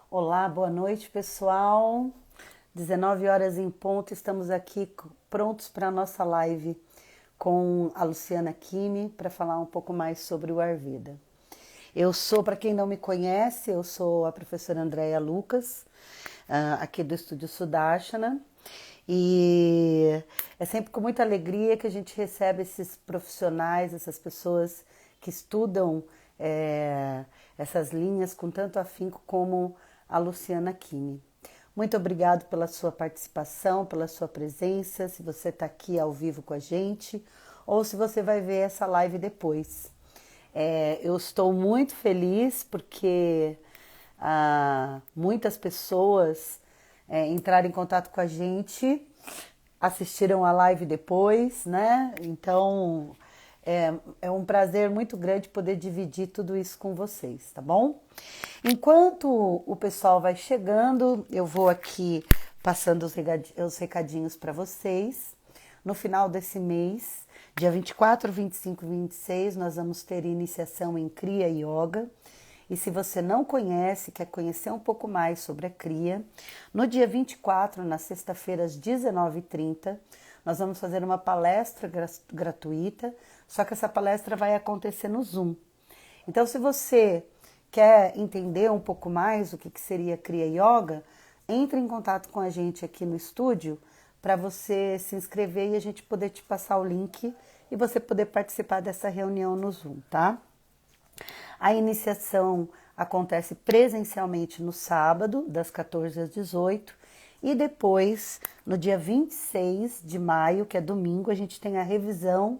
Olá, boa noite, pessoal. 19 horas em ponto, estamos aqui prontos para a nossa live com a Luciana Kimi para falar um pouco mais sobre o Ayurveda. Eu sou, para quem não me conhece, eu sou a professora Andréia Lucas, aqui do Estúdio Sudarshana, e é sempre com muita alegria que a gente recebe esses profissionais, essas pessoas que estudam essas linhas com tanto afinco como a Luciana Kimi. Muito obrigado pela sua participação, pela sua presença, se você está aqui ao vivo com a gente ou se você vai ver essa live depois. Eu estou muito feliz porque muitas pessoas entraram em contato com a gente, assistiram a live depois, né? Então é um prazer muito grande poder dividir tudo isso com vocês, tá bom? Enquanto o pessoal vai chegando, eu vou aqui passando os recadinhos para vocês. No final desse mês, dia 24, 25 e 26, nós vamos ter iniciação em Kriya Yoga. E se você não conhece, quer conhecer um pouco mais sobre a Kriya, no dia 24, na sexta-feira, às 19h30, nós vamos fazer uma palestra gratuita, só que essa palestra vai acontecer no Zoom. Então, se você quer entender um pouco mais o que seria Kriya Yoga, entre em contato com a gente aqui no estúdio para você se inscrever e a gente poder te passar o link e você poder participar dessa reunião no Zoom, tá? A iniciação acontece presencialmente no sábado, das 14 às 18, e depois, no dia 26 de maio, que é domingo, a gente tem a revisão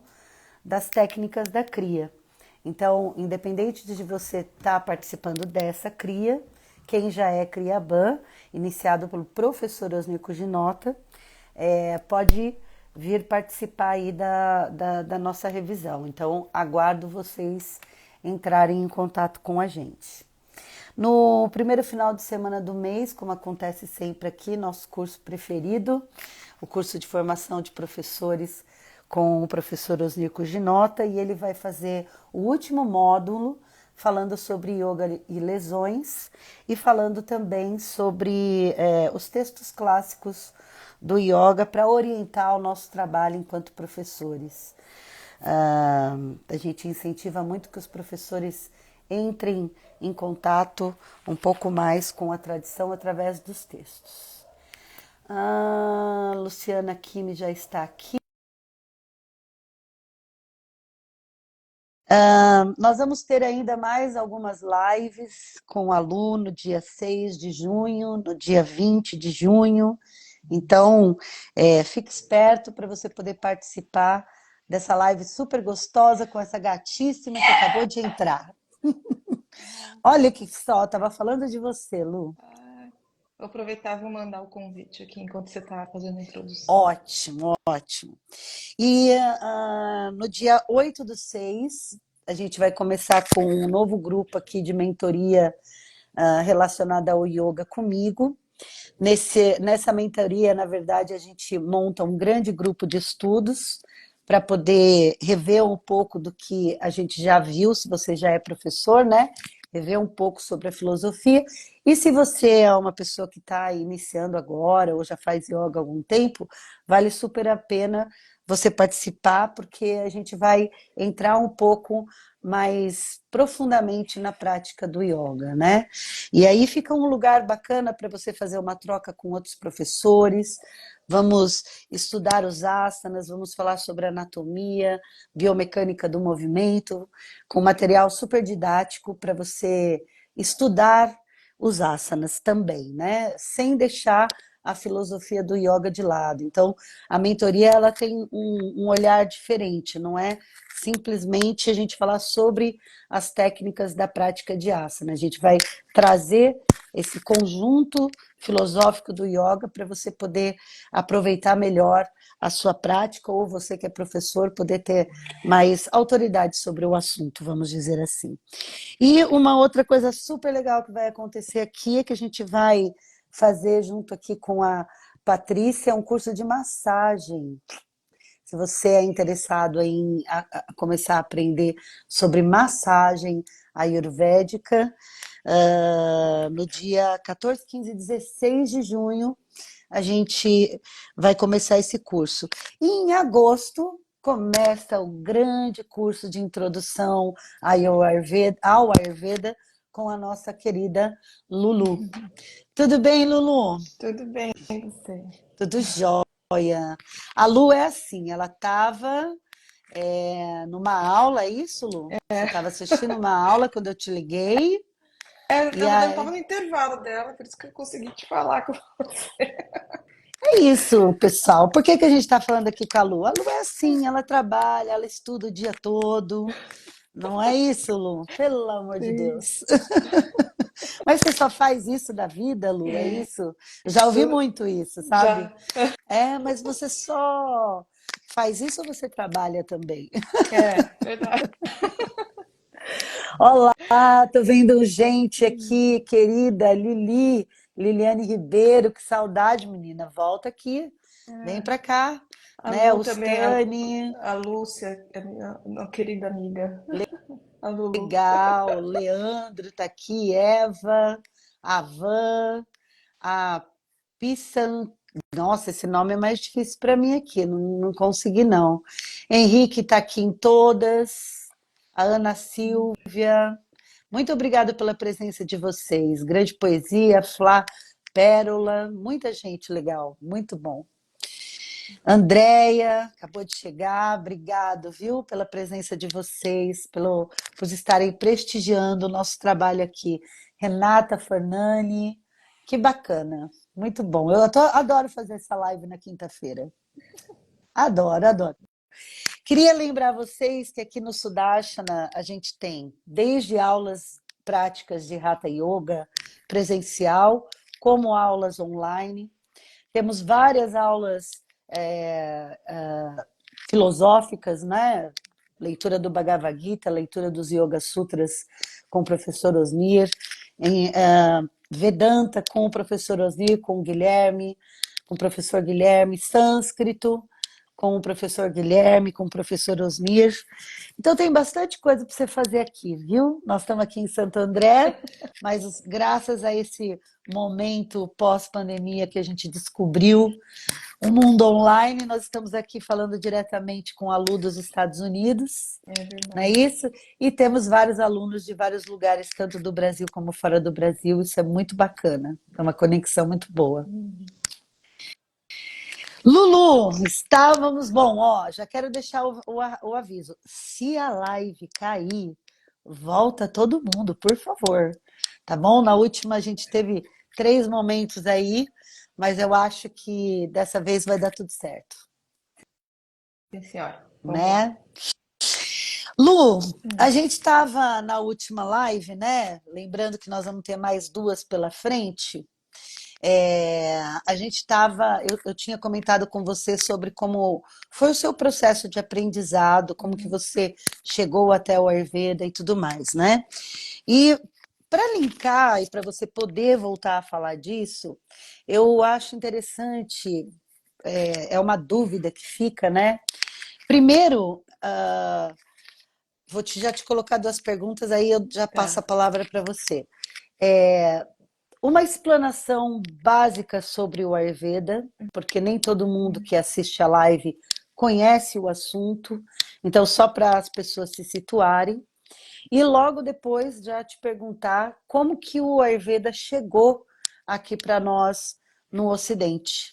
das técnicas da Kriya. Então, independente de você estar participando dessa Kriya, quem já é Kriyaban, iniciado pelo professor Osnir Ginota, pode vir participar aí da nossa revisão. Então, aguardo vocês entrarem em contato com a gente. No primeiro final de semana do mês, como acontece sempre aqui, nosso curso preferido, o curso de formação de professores com o professor Osnir Ginota, e ele vai fazer o último módulo falando sobre yoga e lesões e falando também sobre os textos clássicos do yoga para orientar o nosso trabalho enquanto professores. A gente incentiva muito que os professores entrem em contato um pouco mais com a tradição através dos textos. Luciana Kimi já está aqui. Nós vamos ter ainda mais algumas lives com o aluno, dia 6 de junho, no dia 20 de junho. Então, fique esperto para você poder participar dessa live super gostosa com essa gatíssima que acabou de entrar. Olha que só, estava falando de você, Lu. Ah, vou aproveitar e vou mandar o convite aqui enquanto você está fazendo a introdução. Ótimo, ótimo. E no dia 8/6, a gente vai começar com um novo grupo aqui de mentoria relacionada ao yoga comigo. Nessa mentoria, na verdade, a gente monta um grande grupo de estudos para poder rever um pouco do que a gente já viu, se você já é professor, né? Rever um pouco sobre a filosofia. E se você é uma pessoa que está iniciando agora ou já faz yoga há algum tempo, vale super a pena você participar, porque a gente vai entrar um pouco mais profundamente na prática do yoga, né? E aí fica um lugar bacana para você fazer uma troca com outros professores. Vamos estudar os asanas, vamos falar sobre anatomia, biomecânica do movimento, com material super didático para você estudar os asanas também, né? Sem deixar a filosofia do yoga de lado. Então, a mentoria ela tem um olhar diferente, não é simplesmente a gente falar sobre as técnicas da prática de asana. A gente vai trazer esse conjunto filosófico do yoga para você poder aproveitar melhor a sua prática, ou você que é professor poder ter mais autoridade sobre o assunto, vamos dizer assim. E uma outra coisa super legal que vai acontecer aqui é que a gente vai fazer junto aqui com a Patrícia um curso de massagem. Se você é interessado em começar a aprender sobre massagem ayurvédica, No dia 14, 15 e 16 de junho, a gente vai começar esse curso. E em agosto começa o grande curso de introdução ao Ayurveda com a nossa querida Lulu. Tudo bem, Lulu? Tudo bem, e você? Tudo jóia. A Lu é assim, ela estava numa aula, é isso, Lu? Você estava assistindo uma aula quando eu te liguei, e Na verdade, eu tava aí, no intervalo dela, por isso que eu consegui te falar com você. é isso, pessoal. Por que que a gente está falando aqui com a Lu? A Lu é assim, ela trabalha, ela estuda o dia todo. Não é isso, Lu? Pelo amor de Sim. Deus. Mas você só faz isso da vida, Lu? É isso? Eu já ouvi Su- muito isso, sabe? Já. É, mas você só faz isso ou você trabalha também? É, verdade. Olá, tô vendo gente aqui, querida Liliane Ribeiro, que saudade, menina. Volta aqui, vem pra cá, A né? Lu também, Ustane, a Lúcia, a minha querida amiga. A Lulu. legal, Leandro tá aqui, Eva, a Van, a Pissan. Nossa, esse nome é mais difícil para mim aqui, não consegui não. Henrique tá aqui em todas, a Ana Silvia. Muito obrigada pela presença de vocês. Grande poesia, Flá, Pérola, muita gente legal, muito bom. Andréia, acabou de chegar, obrigado, viu, pela presença de vocês, por estarem prestigiando o nosso trabalho aqui. Renata Fornani, que bacana, muito bom. Adoro fazer essa live na quinta-feira. Adoro, adoro. Queria lembrar vocês que aqui no Sudashana a gente tem desde aulas práticas de Hatha Yoga presencial, como aulas online. Temos várias aulas é, é, filosóficas, né? Leitura do Bhagavad Gita, leitura dos Yoga Sutras com o professor Osnir, Vedanta com o professor Osnir, com o professor Guilherme, sânscrito com o professor Guilherme, com o professor Osnir. Então tem bastante coisa para você fazer aqui, viu? Nós estamos aqui em Santo André, mas graças a esse momento pós-pandemia que a gente descobriu o mundo online, nós estamos aqui falando diretamente com a Lu dos Estados Unidos, É não é verdade. isso? E temos vários alunos de vários lugares, tanto do Brasil como fora do Brasil, isso é muito bacana, é uma conexão muito boa. Lulu, estávamos. Bom, ó, já quero deixar o aviso. Se a live cair, volta todo mundo, por favor. Tá bom? Na última a gente teve 3 momentos aí, mas eu acho que dessa vez vai dar tudo certo, Sim, senhora. Vamos lá. né? Lu, a gente estava na última live, né? Lembrando que nós vamos ter mais 2 pela frente. A gente estava, eu tinha comentado com você sobre como foi o seu processo de aprendizado, como que você chegou até o Ayurveda e tudo mais, né? E para linkar e para você poder voltar a falar disso, eu acho interessante, é uma dúvida que fica, né? Primeiro, já te colocar 2 perguntas, aí eu já passo a Tá. palavra para você. É, uma explanação básica sobre o Ayurveda, porque nem todo mundo que assiste a live conhece o assunto, então só para as pessoas se situarem. E logo depois já te perguntar como que o Ayurveda chegou aqui para nós no Ocidente.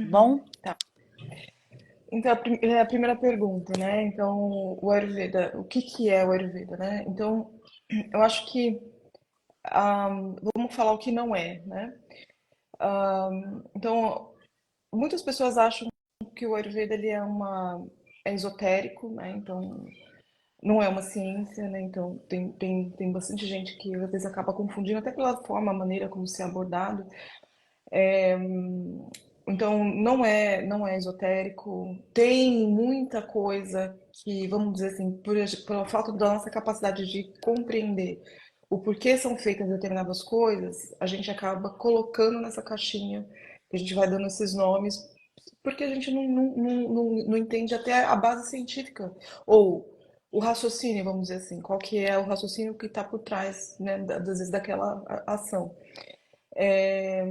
Bom? Tá. Então, a primeira pergunta, né? Então, o Ayurveda, o que que é o Ayurveda, né? Então, eu acho que vamos falar o que não é, né? Então, muitas pessoas acham que o Ayurveda ele é esotérico, né? Então, não é uma ciência, né? Então, tem bastante gente que às vezes acaba confundindo, até pela forma, a maneira como se é abordado. Então, não é esotérico. Tem muita coisa que, vamos dizer assim, pela falta da nossa capacidade de compreender o porquê são feitas determinadas coisas, a gente acaba colocando nessa caixinha, que a gente vai dando esses nomes, porque a gente não entende até a base científica, ou o raciocínio, vamos dizer assim, qual que é o raciocínio que está por trás, né, às vezes daquela ação. É,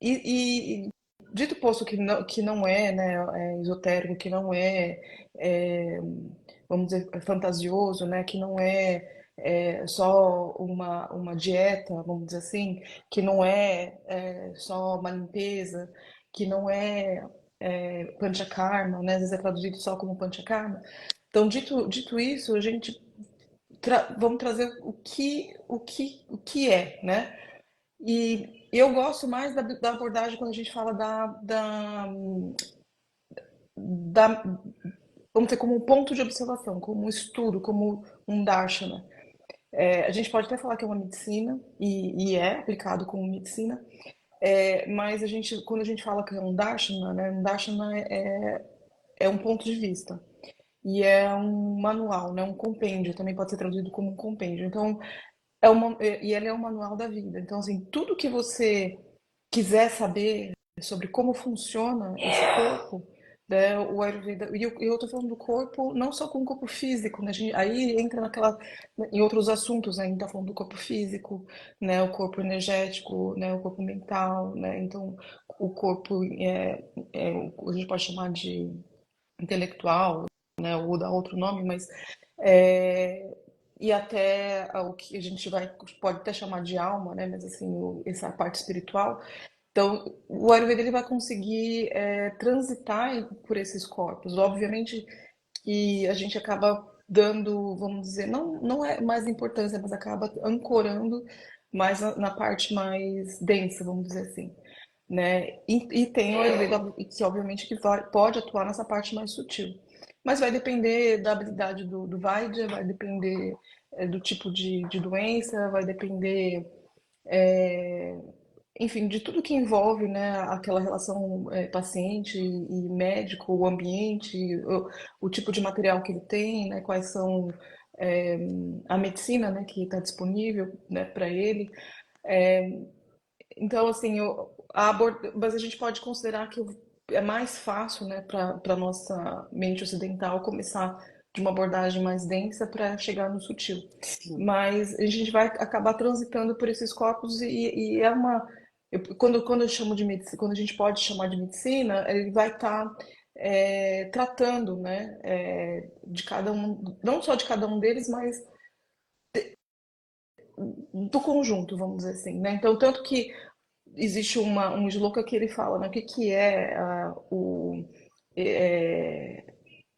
e dito posto que não é, né, esotérico, que não é, vamos dizer, fantasioso, né, que não é só uma dieta, vamos dizer assim, que não é só uma limpeza, que não é panchakarma, né, às vezes é traduzido só como panchakarma. Então, dito isso, a gente vamos trazer o que é, né? E eu gosto mais da abordagem quando a gente fala da, vamos dizer, como um ponto de observação, como um estudo, como um darshana. A gente pode até falar que é uma medicina, e é aplicado como medicina, mas quando a gente fala que é um darshana, né, um darshana é um ponto de vista. E é um manual, né, um compêndio, também pode ser traduzido como um compêndio. Então, e ele é um manual da vida. Então, assim, tudo que você quiser saber sobre como funciona esse corpo, né, o Ayurveda, e eu tô falando do corpo, não só com o corpo físico, né, aí entra em outros assuntos, né, a gente tá falando do corpo físico, né, o corpo energético, né, o corpo mental, né, então o corpo a gente pode chamar de intelectual, né, ou dar outro nome, mas é, e até o que a gente pode até chamar de alma, né? Mas assim, essa parte espiritual. Então, o Ayurveda ele vai conseguir transitar por esses corpos. Obviamente que a gente acaba dando, vamos dizer, não é mais importância, mas acaba ancorando mais na parte mais densa, vamos dizer assim, né? E tem o Ayurveda que obviamente pode atuar nessa parte mais sutil. Mas vai depender da habilidade do Vaidya, vai depender do tipo de doença, vai depender, é, enfim, de tudo que envolve, né, aquela relação paciente e médico, o ambiente, o tipo de material que ele tem, né, quais são é, a medicina, né, que está disponível, né, para ele. Então, assim, mas a gente pode considerar que é mais fácil, né, para nossa mente ocidental começar de uma abordagem mais densa para chegar no sutil. Sim. Mas a gente vai acabar transitando por esses corpos e é uma. Quando eu chamo de medicina, quando a gente pode chamar de medicina, ele vai estar tratando, né, de cada um, não só de cada um deles, mas do conjunto, vamos dizer assim, né? Então, tanto que existe um sloka que ele fala, né? O que que é é,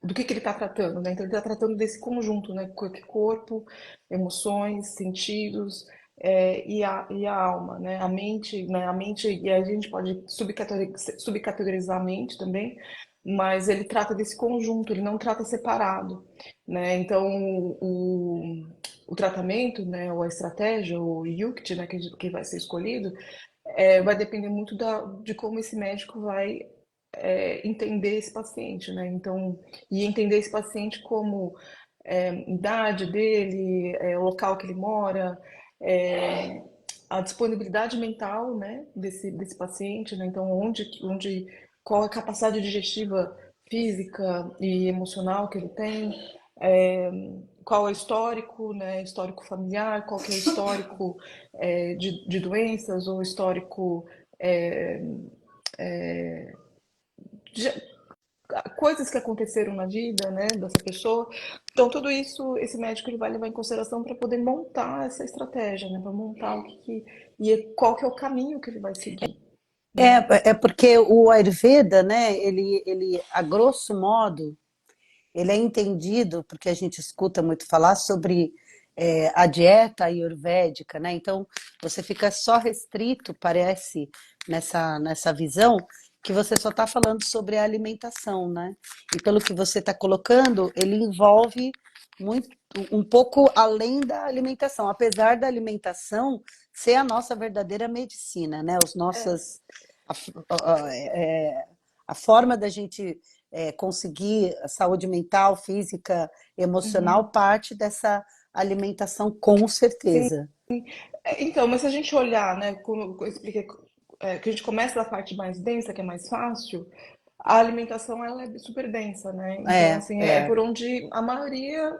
do que ele está tratando, né? Então ele está tratando desse conjunto, né? Corpo, emoções, sentidos e a alma, né? A mente, e a gente pode subcategorizar a mente também, mas ele trata desse conjunto, ele não trata separado, né? Então o tratamento, né? Ou a estratégia, o yukti, né? Que vai ser escolhido, vai depender muito de como esse médico vai entender esse paciente, né? Então, e entender esse paciente como idade dele, o local que ele mora, é, a disponibilidade mental, né, desse paciente, né? Então, qual a capacidade digestiva física e emocional que ele tem, é, qual é o histórico, né, histórico familiar, qual que é o histórico de doenças ou histórico é, de coisas que aconteceram na vida, né, dessa pessoa. Então, tudo isso, esse médico ele vai levar em consideração para poder montar essa estratégia, né, para montar e qual que é o caminho que ele vai seguir, né? É porque o Ayurveda, né, ele, a grosso modo, ele é entendido, porque a gente escuta muito falar sobre a dieta ayurvédica, né? Então, você fica só restrito, parece, nessa visão, que você só está falando sobre a alimentação, né? E pelo que você está colocando, ele envolve muito, um pouco além da alimentação, apesar da alimentação ser a nossa verdadeira medicina, né? É. A, a forma da gente conseguir a saúde mental, física, emocional, Uhum. parte dessa alimentação, com Sim. certeza. Então, mas se a gente olhar, né, como eu expliquei, que a gente começa da parte mais densa, que é mais fácil, a alimentação ela é super densa, né? Então, É, assim, é é. por onde a maioria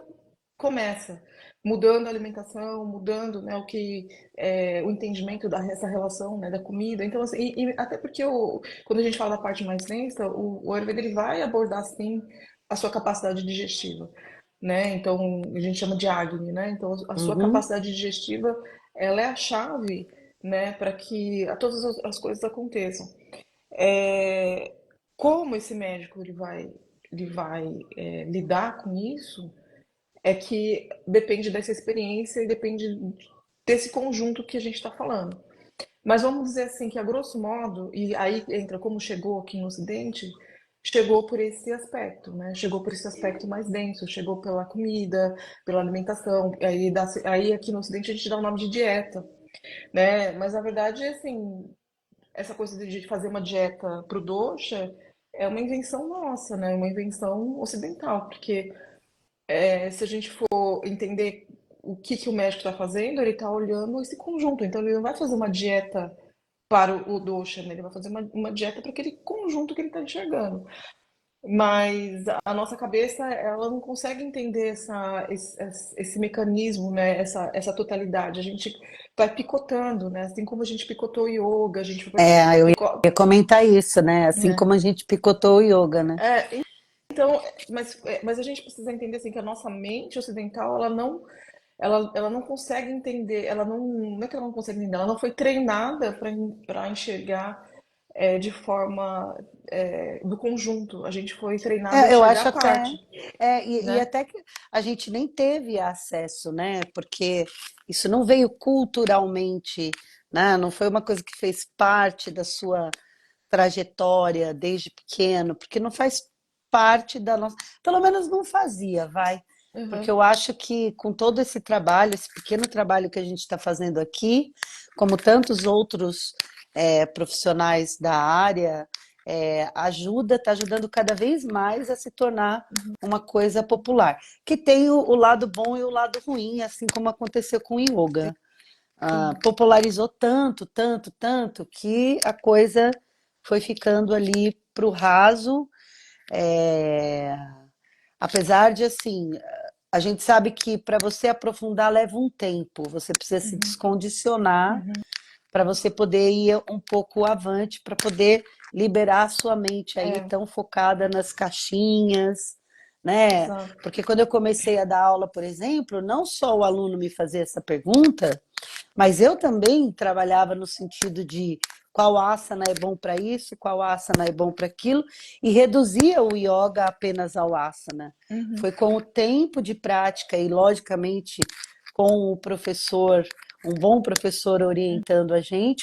começa, mudando a alimentação, mudando, né, o entendimento dessa relação, né, da comida. Então, assim, e até porque quando a gente fala da parte mais densa, o Ayurveda ele vai abordar, sim, a sua capacidade digestiva, né? Então, a gente chama de Agni, né? Então, a sua Uhum. capacidade digestiva, ela é a chave, né, para que todas as coisas aconteçam. É, como esse médico ele vai lidar com isso é que depende dessa experiência e depende desse conjunto que a gente está falando. Mas vamos dizer assim que a grosso modo, e aí entra como chegou aqui no Ocidente, chegou por esse aspecto, né? Chegou por esse aspecto mais denso, chegou pela comida, pela alimentação. Aí aqui no Ocidente a gente dá o nome de dieta, né? Mas na verdade, assim, essa coisa de fazer uma dieta pro dosha é uma invenção nossa, né? Uma invenção ocidental, porque se a gente for entender o que que o médico está fazendo, ele está olhando esse conjunto. Então ele não vai fazer uma dieta para o dosha, né? Ele vai fazer uma dieta para aquele conjunto que ele está enxergando. Mas a nossa cabeça, ela não consegue entender esse mecanismo, né? Essa totalidade. A gente vai picotando, né? Assim como a gente picotou o yoga, a gente vai É, eu picotando, ia comentar isso, né? Assim né? como a gente picotou o yoga, né? Então, mas a gente precisa entender assim que a nossa mente ocidental, ela não consegue entender, não é que ela não consegue entender, ela não foi treinada para enxergar de forma do conjunto. A gente foi treinada a É, eu enxergar acho a até, parte, e né? até que a gente nem teve acesso, né? Porque isso não veio culturalmente, né? Não foi uma coisa que fez parte da sua trajetória desde pequeno, porque não faz parte da nossa, pelo menos não fazia, vai. Porque Uhum, eu acho que com todo esse trabalho, esse pequeno trabalho que a gente está fazendo aqui, como tantos outros profissionais da área, está ajudando cada vez mais a se tornar uma coisa popular, que tem o lado bom e o lado ruim, assim como aconteceu com o yoga. sim. Popularizou tanto, tanto, tanto, que a coisa foi ficando ali para o raso, é, apesar de assim, a gente sabe que para você aprofundar leva um tempo, você precisa se Uhum, descondicionar uhum, para você poder ir um pouco avante, para poder liberar a sua mente aí é, tão focada nas caixinhas, né? exato. Porque quando eu comecei a dar aula, por exemplo, não só o aluno me fazia essa pergunta, mas eu também trabalhava no sentido de qual asana é bom para isso, qual asana é bom para aquilo, e reduzia o yoga apenas ao asana. Uhum, Foi com o tempo de prática e, logicamente, com o professor, um bom professor orientando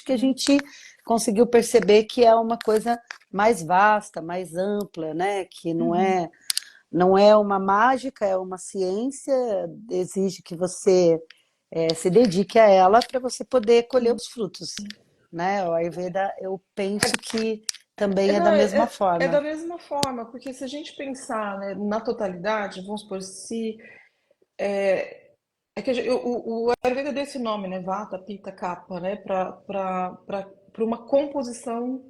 que a uhum, gente conseguiu perceber que é uma coisa mais vasta, mais ampla, né? Que uhum. não é uma mágica, é uma ciência, exige que você se dedique a ela para você poder colher Sim. os frutos, né? O Ayurveda, eu penso É, que também é da não, mesma é forma. da mesma forma, porque se a gente pensar, né, na totalidade, vamos supor, se é que o Ayurveda deu esse nome, né? Vata, Pitta, Kapha, né? Para uma composição,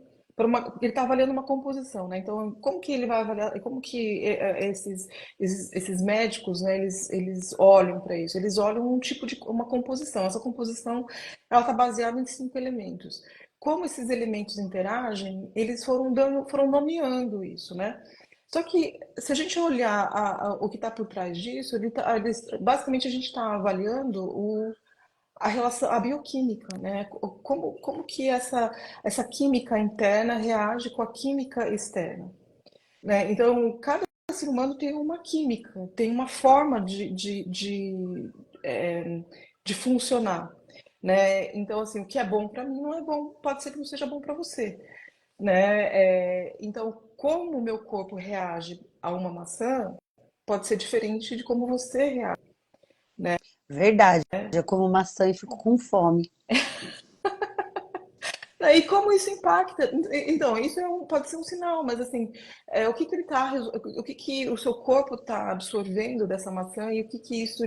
ele está avaliando uma composição, né? Então, como que ele vai avaliar, como que esses médicos, né? Eles olham para isso? Eles olham uma composição. Essa composição, ela está baseada em 5 elementos. Como esses elementos interagem, eles foram nomeando isso, né? Só que, se a gente olhar o que está por trás disso, basicamente a gente está avaliando a relação, a bioquímica, né? Como que essa química interna reage com a química externa, né? Então, cada ser humano tem uma química, tem uma forma de funcionar, né? Então, assim, o que é bom para mim não é bom, pode ser que não seja bom para você, né? Então, como o meu corpo reage a uma maçã pode ser diferente de como você reage. Verdade. Eu como maçã e fico com fome. E como isso impacta? Então, isso pode ser um sinal, mas assim, o que que o seu corpo está absorvendo dessa maçã e o que que isso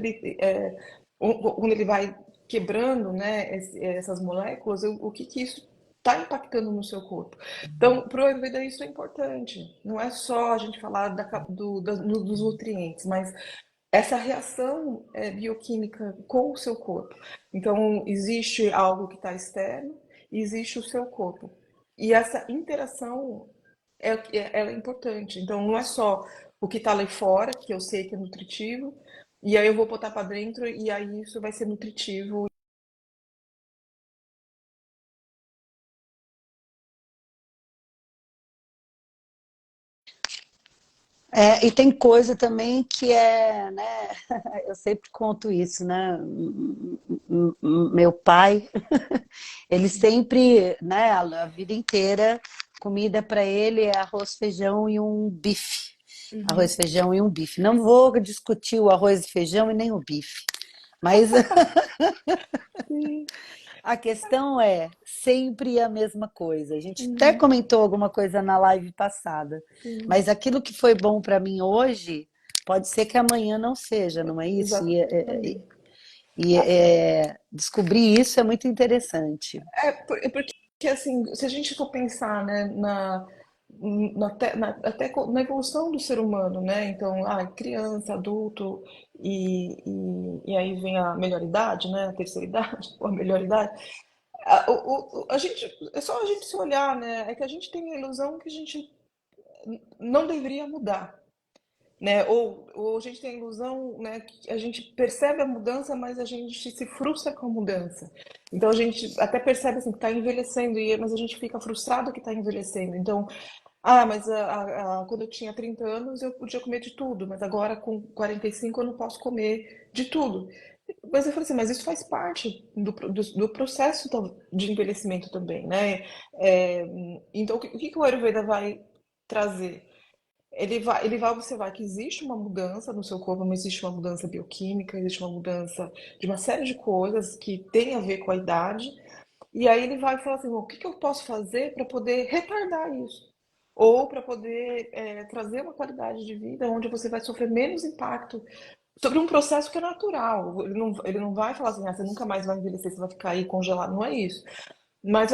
quando ele vai quebrando, né, essas moléculas, o que que isso está impactando no seu corpo. Então, para o Ayurveda isso é importante. Não é só a gente falar dos nutrientes, mas essa reação bioquímica com o seu corpo. Então, existe algo que está externo e existe o seu corpo. E essa interação ela é importante. Então, não é só o que está lá fora, que eu sei que é nutritivo, e aí eu vou botar para dentro e aí isso vai ser nutritivo. E tem coisa também que é, né? Eu sempre conto isso, né? Meu pai, ele sempre, né? A vida inteira, comida para ele é arroz, feijão e um bife. Uhum. Arroz, feijão e um bife. Não vou discutir o arroz e feijão e nem o bife, mas Sim, a questão é sempre a mesma coisa. A gente até uhum, comentou alguma coisa na live passada, sim, mas aquilo que foi bom para mim hoje pode ser que amanhã não seja, não é isso? exatamente. Descobrir isso é muito interessante. Porque, assim, se a gente for pensar, né, na evolução do ser humano, né? Então, criança, adulto, e aí vem a melhor idade, né? A terceira idade, ou a melhor idade. A gente, é só a gente se olhar, né? É que a gente tem a ilusão que a gente não deveria mudar, né? Ou a gente tem a ilusão, né, que a gente percebe a mudança, mas a gente se frustra com a mudança. Então a gente até percebe assim, que está envelhecendo, mas a gente fica frustrado que está envelhecendo. Então, mas quando eu tinha 30 anos eu podia comer de tudo, mas agora com 45 eu não posso comer de tudo. Mas eu falei assim, mas isso faz parte do processo de envelhecimento também, né? É, então, o que o Ayurveda vai trazer? Ele vai observar que existe uma mudança no seu corpo, mas existe uma mudança bioquímica, existe uma mudança de uma série de coisas que tem a ver com a idade. E aí ele vai falar assim, o que eu posso fazer para poder retardar isso? Ou para poder trazer uma qualidade de vida onde você vai sofrer menos impacto sobre um processo que é natural. Ele não vai falar assim, você nunca mais vai envelhecer, você vai ficar aí congelado. Não é isso. Mas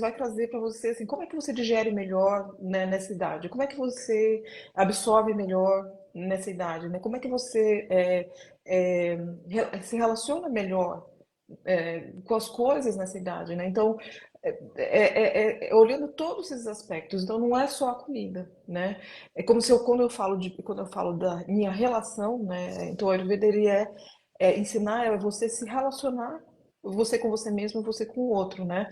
vai trazer para você assim, como é que você digere melhor, né, nessa idade? Como é que você absorve melhor nessa idade? Né? Como é que você se relaciona melhor com as coisas nessa idade? Né? Então, olhando todos esses aspectos. Então, não é só a comida, né? É como se quando eu falo da minha relação, né? Então, o Ayurveda ele ensinar você se relacionar, você com você mesmo, você com o outro, né?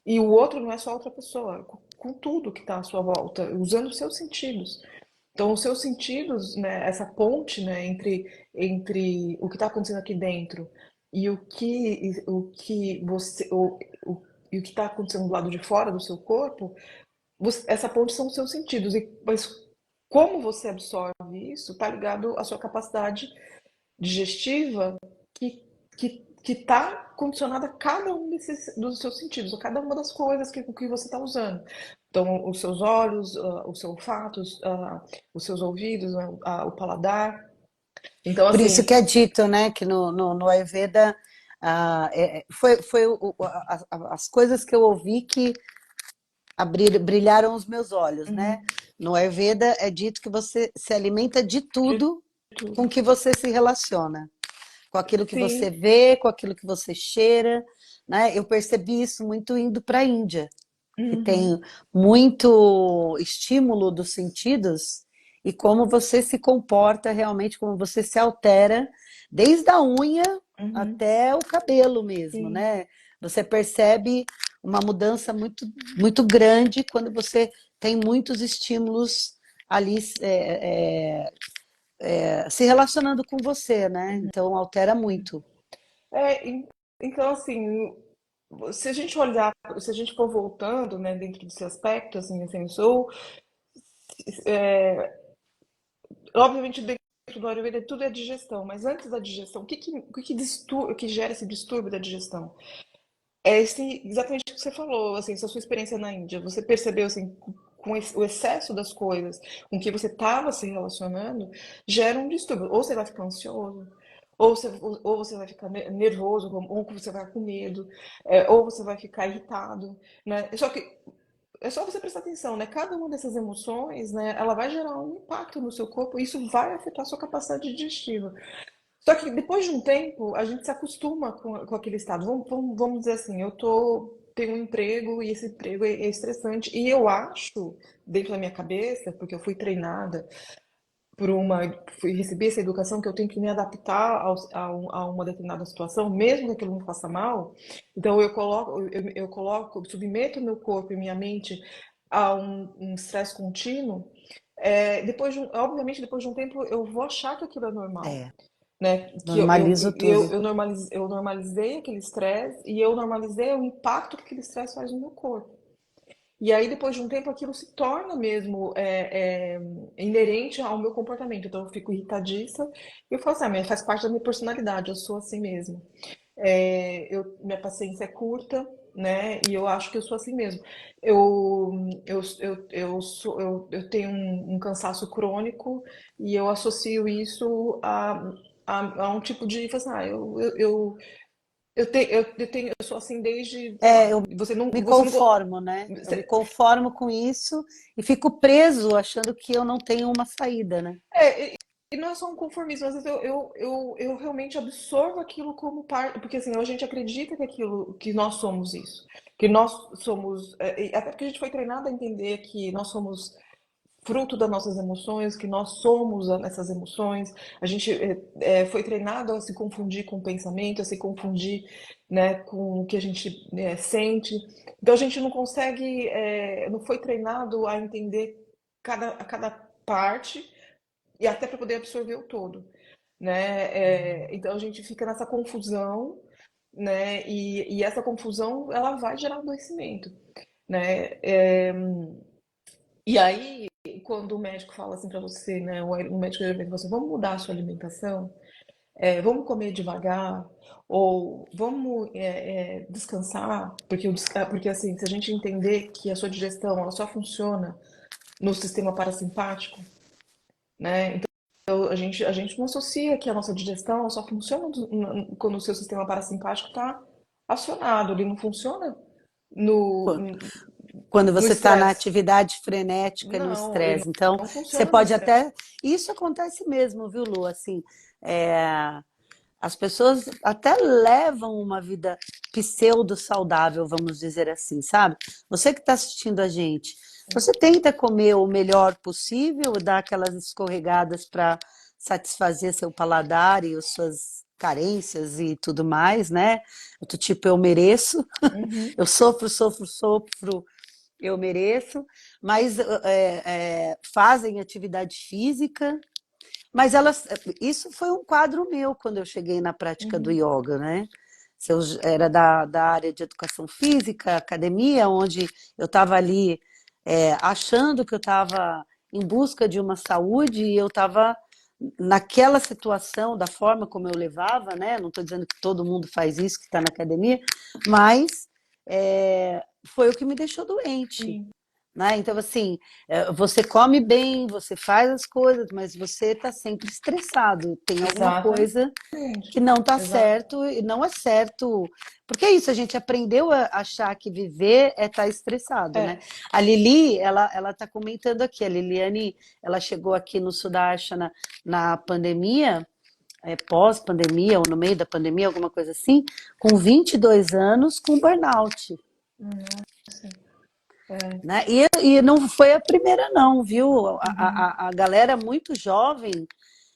E o outro não é só outra pessoa, com tudo que está à sua volta, usando os seus sentidos. Então, os seus sentidos, né, essa ponte, né, entre o que está acontecendo aqui dentro e o que você, e o que está acontecendo do lado de fora do seu corpo, essa ponte são os seus sentidos. Mas como você absorve isso está ligado à sua capacidade digestiva que está condicionada a cada um dos seus sentidos, a cada uma das coisas que você está usando. Então, os seus olhos, o seu olfato, os seus ouvidos, o paladar. Então, Por isso assim, que é dito, né, que no Ayurveda foi as coisas que eu ouvi que brilharam os meus olhos, né? uhum, No Ayurveda é dito que você se alimenta de de tudo com tudo. que você se relaciona, com aquilo que você Sim, vê, com aquilo que você cheira, né? Eu percebi isso muito indo para a Índia, que uhum, tem muito estímulo dos sentidos e como você se comporta realmente, como você se altera, desde a unha uhum, até o cabelo mesmo, sim. né? Você percebe uma mudança muito, muito grande quando você tem muitos estímulos ali se relacionando com você, né? Então altera muito. É, então, assim, se a gente olhar, se a gente for voltando, né, dentro desse aspecto, assim, obviamente, dentro do Ayurveda tudo é digestão, mas antes da digestão, o que gera esse distúrbio da digestão? Exatamente o que você falou, assim, essa sua experiência na Índia. Você percebeu, assim, com o excesso das coisas com que você estava se relacionando, gera um distúrbio. Ou você vai ficar ansioso, ou você vai ficar nervoso, ou você vai com medo, ou você vai ficar irritado, né? Só que é só você prestar atenção, né? Cada uma dessas emoções, né, ela vai gerar um impacto no seu corpo e isso vai afetar a sua capacidade digestiva. Só que depois de um tempo, a gente se acostuma com aquele estado. Vamos dizer assim, tenho um emprego e esse emprego é estressante. E eu acho, dentro da minha cabeça, porque eu fui treinada recebi essa educação que eu tenho que me adaptar a uma determinada situação, mesmo que aquilo me faça mal. Então eu submeto meu corpo e minha mente a um estresse contínuo. Obviamente, depois de um tempo, eu vou achar que aquilo é normal, É, né? Que normalizo tudo. eu normalizei aquele estresse e eu normalizei o impacto que aquele estresse faz no meu corpo. E aí, depois de um tempo, aquilo se torna mesmo inerente ao meu comportamento. Então, eu fico irritadiça e eu falo assim, mas faz parte da minha personalidade, eu sou assim mesmo. Minha paciência é curta, né? E eu acho que eu sou assim mesmo. Eu tenho um cansaço crônico e eu associo isso a um tipo de. Falo assim, eu sou assim desde, sei É, lá, eu me você não. conformo, né? Eu me conformo com isso e fico preso achando que eu não tenho uma saída, né? E não é só um conformismo, às vezes eu realmente absorvo aquilo como parte, porque assim, a gente acredita que nós somos isso, que nós somos, até porque a gente foi treinado a entender que nós somos fruto das nossas emoções, que nós somos essas emoções, a gente foi treinado a se confundir com o pensamento, a se confundir, né, com o que a gente sente, então a gente não consegue, não foi treinado a entender cada parte, e até para poder absorver o todo, né? Então a gente fica nessa confusão, né? E essa confusão ela vai gerar adoecimento, né? E aí quando o médico fala assim para você, né? O médico diz para você, vamos mudar a sua alimentação, vamos comer devagar ou vamos descansar, porque assim, se a gente entender que a sua digestão ela só funciona no sistema parasimpático, né? A gente não associa que a nossa digestão só funciona quando o seu sistema parasimpático está acionado, ele não funciona no Quando no você está na estresse. atividade frenética e no Não, ele estresse. Então, não você funciona no pode estresse. até. Isso acontece mesmo, viu, Lu? Assim, é, as pessoas até levam uma vida pseudo-saudável, vamos dizer assim, sabe? Você que está assistindo a gente, você tenta comer o melhor possível, dar aquelas escorregadas para satisfazer seu paladar e as suas carências e tudo mais, né? Do tipo, eu mereço, Uhum, eu sofro, sofro, sofro, eu mereço, mas fazem atividade física, mas elas, isso foi um quadro meu quando eu cheguei na prática do uhum, yoga, né? Se eu era da área de educação física, academia, onde eu estava ali achando que eu estava em busca de uma saúde e eu estava naquela situação, da forma como eu levava, né? Não estou dizendo que todo mundo faz isso que está na academia, mas foi o que me deixou doente, sim, né? Então, assim, você come bem, você faz as coisas, mas você está sempre estressado. Tem alguma exatamente. coisa que não está Exato. certo e não é certo. Porque é isso, a gente aprendeu a achar que viver é estar estressado, né? É. A Lili, ela está comentando aqui, a Liliane, ela chegou aqui no Sudarshana na pandemia, pós-pandemia ou no meio da pandemia, alguma coisa assim, com 22 anos, com burnout. Nossa. É. Né? E não foi a primeira, não, viu? Uhum, A galera muito jovem,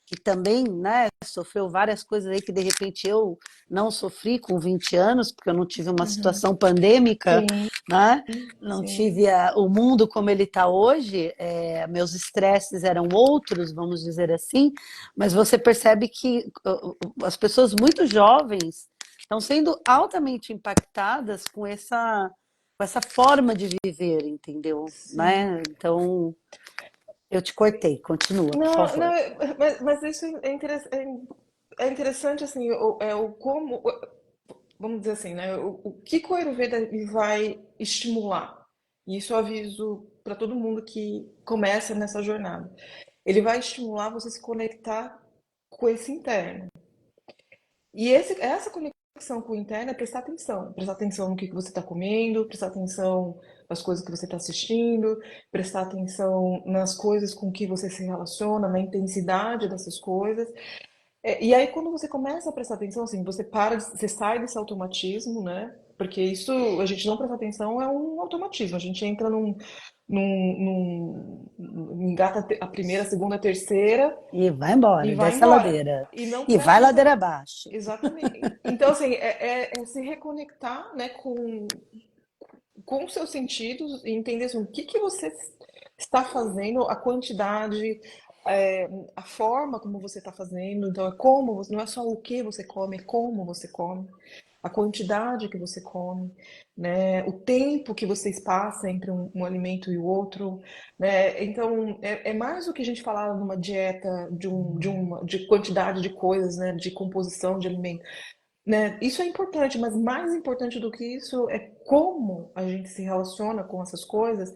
que também, né, sofreu várias coisas aí que de repente eu não sofri com 20 anos, porque eu não tive uma uhum. situação pandêmica, Sim, né? Não sim. tive o mundo como ele está hoje, meus estresses eram outros, vamos dizer assim, mas você percebe que as pessoas muito jovens estão sendo altamente impactadas com essa forma de viver, entendeu? Sim. Né? Então, eu te cortei, continua, por Não, não, favor. mas isso é interessante, assim, vamos dizer assim, né? O que o Ayurveda ele vai estimular? E isso eu aviso para todo mundo que começa nessa jornada. Ele vai estimular você se conectar com esse interno. E essa conexão com o interno é prestar atenção no que você está comendo, prestar atenção nas coisas que você está assistindo, prestar atenção nas coisas com que você se relaciona, na intensidade dessas coisas. E aí, quando você começa a prestar atenção, assim, você sai desse automatismo, né? Porque isso, a gente não prestar atenção é um automatismo. A gente entra engata a primeira, a segunda, a terceira E vai e embora, vai desce a embora. ladeira. E não E vai presta atenção. ladeira abaixo. Exatamente. Então, assim, é se reconectar, né, com os seus sentidos e entender assim, o que que você está fazendo, a quantidade, a forma como você está fazendo. Então, não é só o que você come, é como você come, a quantidade que você come, né? O tempo que vocês passam entre um alimento e o outro, né? Então, é mais do que a gente falar numa dieta de quantidade de coisas, né? De composição de alimento, né? Isso é importante, mas mais importante do que isso é como a gente se relaciona com essas coisas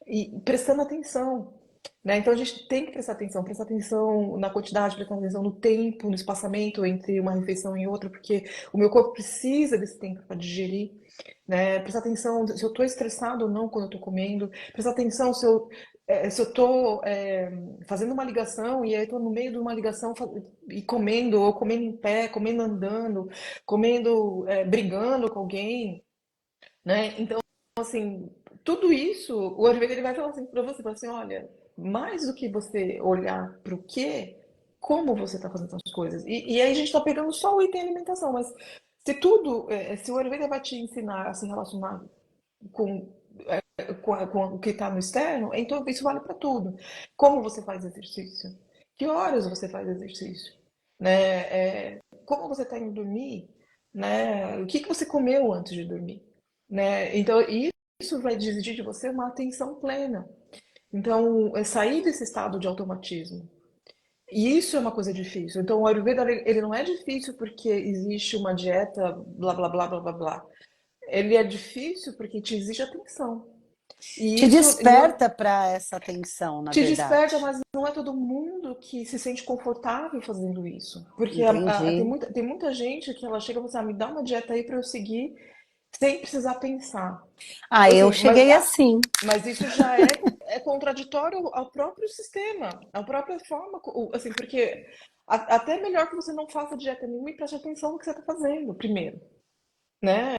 e prestando atenção, né? Então a gente tem que prestar atenção na quantidade, prestar atenção no tempo, no espaçamento entre uma refeição e outra, porque o meu corpo precisa desse tempo para digerir, né? Prestar atenção se eu estou estressado ou não quando eu estou comendo, prestar atenção se eu estou fazendo uma ligação e aí estou no meio de uma ligação e comendo, ou comendo em pé, comendo andando, comendo, brigando com alguém, né? Então, assim, tudo isso, o Ayurveda ele vai falar assim para você, fala assim, olha, mais do que você olhar para o quê, como você está fazendo as coisas. E aí a gente está pegando só o item alimentação, mas se o Ayurveda vai te ensinar a se relacionar com, com o que está no externo, então isso vale para tudo. Como você faz exercício? Que horas você faz exercício? Né? Como você está indo dormir? Né? O que que você comeu antes de dormir? Né? Então, isso vai exigir de você uma atenção plena. Então, é sair desse estado de automatismo. E isso é uma coisa difícil. Então, o Ayurveda, ele não é difícil porque existe uma dieta, blá, blá, blá, blá, blá, blá. Ele é difícil porque te exige atenção. E Te isso não desperta para essa atenção, na te desperta, verdade. mas não é todo mundo que se sente confortável fazendo isso. Porque tem Entendi. muita gente que ela chega e fala assim, me dá uma dieta aí para eu seguir sem precisar pensar. Ah, eu Assim, cheguei assim. mas isso já é contraditório ao próprio sistema, à própria forma, assim, porque até melhor que você não faça dieta nenhuma e preste atenção no que você está fazendo primeiro, né?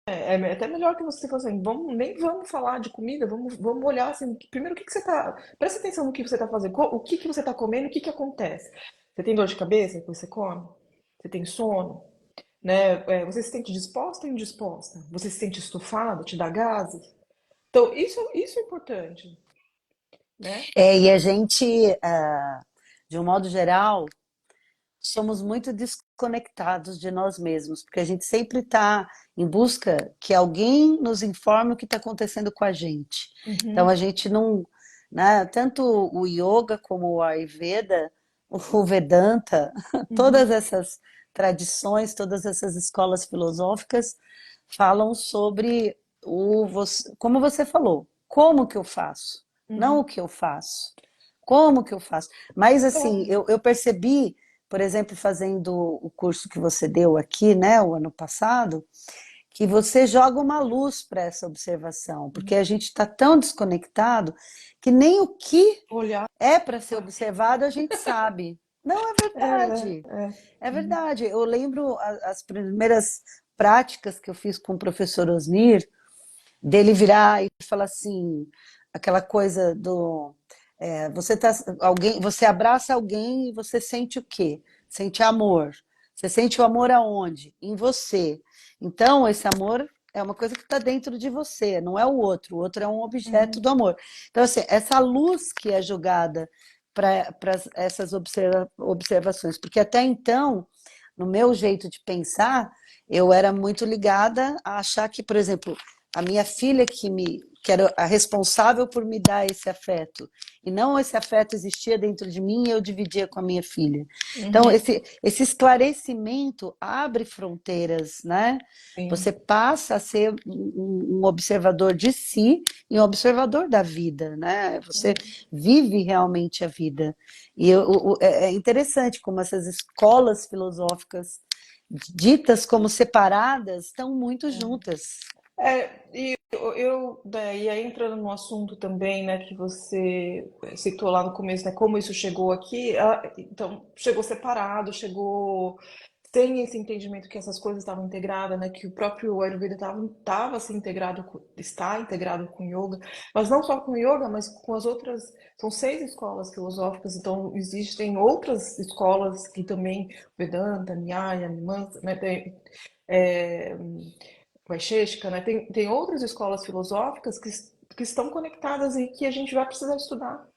É até melhor que você faça assim, nem vamos falar de comida, vamos olhar assim, primeiro o que que você tá, presta atenção no que você está fazendo, o que que você está comendo, o que que acontece. Você tem dor de cabeça que você come? Você tem sono? Né? Você se sente disposta ou indisposta? Você se sente estufado, te dá gases? Então, isso é importante, né? E a gente, de um modo geral, somos muito desconectados de nós mesmos, porque a gente sempre está em busca que alguém nos informe o que está acontecendo com a gente. Então Uhum, a gente não, né, tanto o yoga como o Ayurveda, o Vedanta, todas uhum, essas tradições, todas essas escolas filosóficas falam sobre como você falou, como que eu faço, não o uhum. que eu faço. Como que eu faço? Mas assim, Como? eu percebi, por exemplo, fazendo o curso que você deu aqui, né, o ano passado, que você joga uma luz para essa observação, porque a gente está tão desconectado que nem o que Olhar. é para ser observado a gente sabe. Não, é verdade. É Uhum, verdade. Eu lembro as primeiras práticas que eu fiz com o professor Osnir, dele virar e falar assim, aquela coisa do você tá alguém, você abraça alguém e você sente o quê? Sente amor. Você sente o amor aonde? Em você. Então esse amor é uma coisa que está dentro de você, não é o outro é um objeto uhum, do amor. Então assim, essa luz que é jogada para essas observações, porque até então, no meu jeito de pensar, eu era muito ligada a achar que, por exemplo, a minha filha que era a responsável por me dar esse afeto. E não esse afeto existia dentro de mim e eu dividia com a minha filha. Então, uhum. esse esclarecimento abre fronteiras, né? Você Sim. passa a ser um observador de si e um observador da vida, né? Você vive realmente a vida. E é interessante como essas escolas filosóficas ditas como separadas estão muito juntas. E daí aí entrando no assunto também, né, que você citou lá no começo, né, como isso chegou aqui, então chegou separado, chegou sem esse entendimento que essas coisas estavam integradas, né, que o próprio Ayurveda estava se integrado, está integrado com o yoga, mas não só com o yoga, mas com as outras, são 6 escolas filosóficas, então existem outras escolas que também, Vedanta, Nyaya, Mimamsa, né, é, Vaisheshika, né? Tem outras escolas filosóficas que estão conectadas e que a gente vai precisar estudar.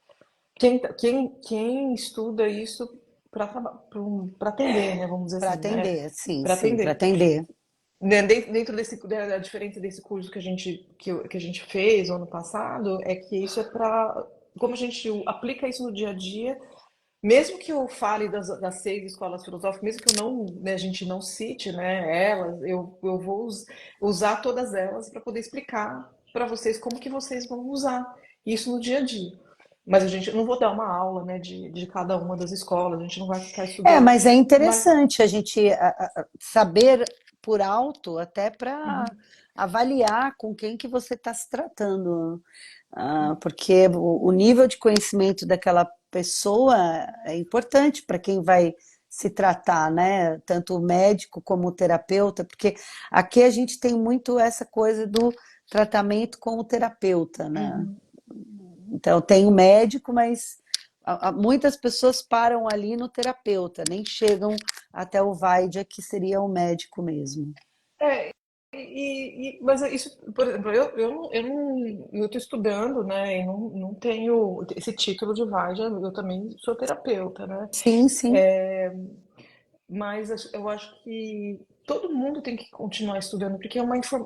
Quem estuda isso para atender, né? Vamos dizer Para assim, né? atender, sim, Para sim, para atender. atender. Né, dentro da diferença desse curso que a gente fez ano passado, é que isso é para. Como a gente aplica isso no dia a dia, mesmo que eu fale das 6 escolas filosóficas, mesmo que eu não, né, a gente não cite, né, elas, eu vou usar todas elas para poder explicar para vocês como que vocês vão usar isso no dia a dia. Mas a gente não vou dar uma aula, né, de cada uma das escolas, a gente não vai ficar É, estudando. mas é Mas, interessante a gente saber por alto, até para uhum, avaliar com quem que você está se tratando. Porque o nível de conhecimento daquela pessoa é importante para quem vai se tratar, né? Tanto o médico como o terapeuta, porque aqui a gente tem muito essa coisa do tratamento com o terapeuta, né? uhum. Então, tem o médico, mas muitas pessoas param ali no terapeuta, nem chegam até o Vaidya, que seria o médico mesmo. É, mas isso, por exemplo, eu estou estudando, né, e não tenho esse título de Vaja, eu também sou terapeuta, né? Sim, sim. Mas eu acho que todo mundo tem que continuar estudando, porque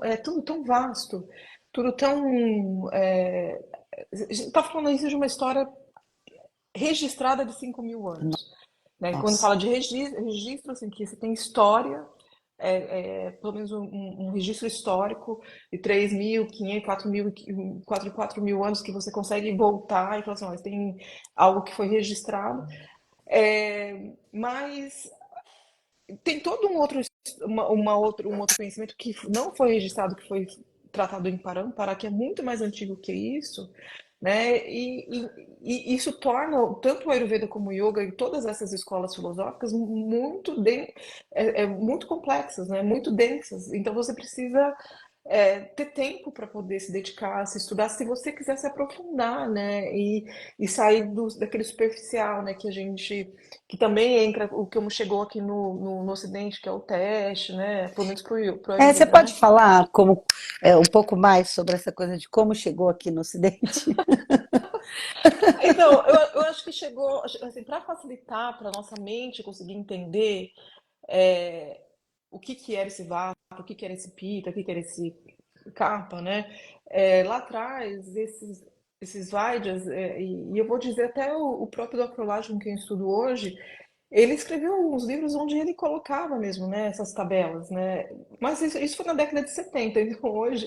é tudo tão vasto, tudo tão. A gente está falando isso de uma história registrada de 5.000 anos. Né? Quando Nossa. fala de registro, assim, que você tem história, pelo menos um registro histórico de 3.500, 4.000 anos que você consegue voltar e falar assim, ó, tem algo que foi registrado. Mas tem todo um outro conhecimento que não foi registrado, que foi tratado em Parampara, que é muito mais antigo que isso, né? E isso torna tanto o Ayurveda como o Yoga e todas essas escolas filosóficas muito complexas, né? Muito densas. Então você precisa ter tempo para poder se dedicar, se estudar, se você quiser se aprofundar, né? E sair daquele superficial, né? Que também entra o que chegou aqui no Ocidente, que é o teste, né? Pelo menos pro Você Ayurveda, pode né? falar um pouco mais sobre essa coisa de como chegou aqui no Ocidente? Então, eu acho que chegou, assim, para facilitar para nossa mente conseguir entender é, o que que era esse vata, o que que era esse pita, o que que era esse kapha, né? Lá atrás, esses Vaidyas, e eu vou dizer até o próprio Dr. Laj, com quem eu estudo hoje, ele escreveu uns livros onde ele colocava mesmo, né, essas tabelas, né? Mas isso foi na década de 70, então hoje,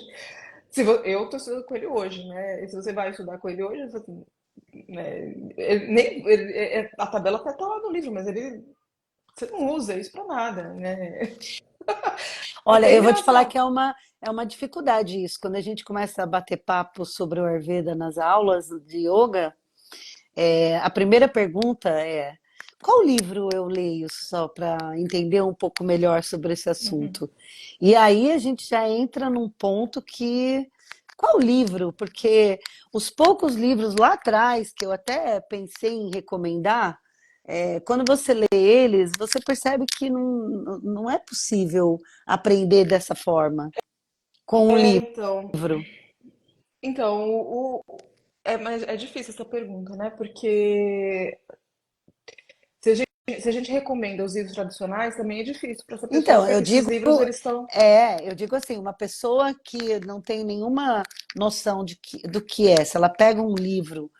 eu estou estudando com ele hoje, né? E se você vai estudar com ele hoje, assim, né, a tabela até está lá no livro, mas você não usa isso para nada, né? É Olha, até eu vou te falar engraçado. que é uma dificuldade isso. Quando a gente começa a bater papo sobre o Ayurveda nas aulas de yoga, a primeira pergunta é: qual livro eu leio só para entender um pouco melhor sobre esse Uhum. assunto? E aí a gente já entra num ponto que. Qual livro? Porque os poucos livros lá atrás que eu até pensei em recomendar, quando você lê eles, você percebe que não é possível aprender dessa forma, com um Então, livro. então mas é difícil essa pergunta, né? Porque se a gente recomenda os livros tradicionais, também é difícil para essa pessoa, Então, porque esses livros eles estão. eu digo assim, uma pessoa que não tem nenhuma noção do que é, se ela pega um livro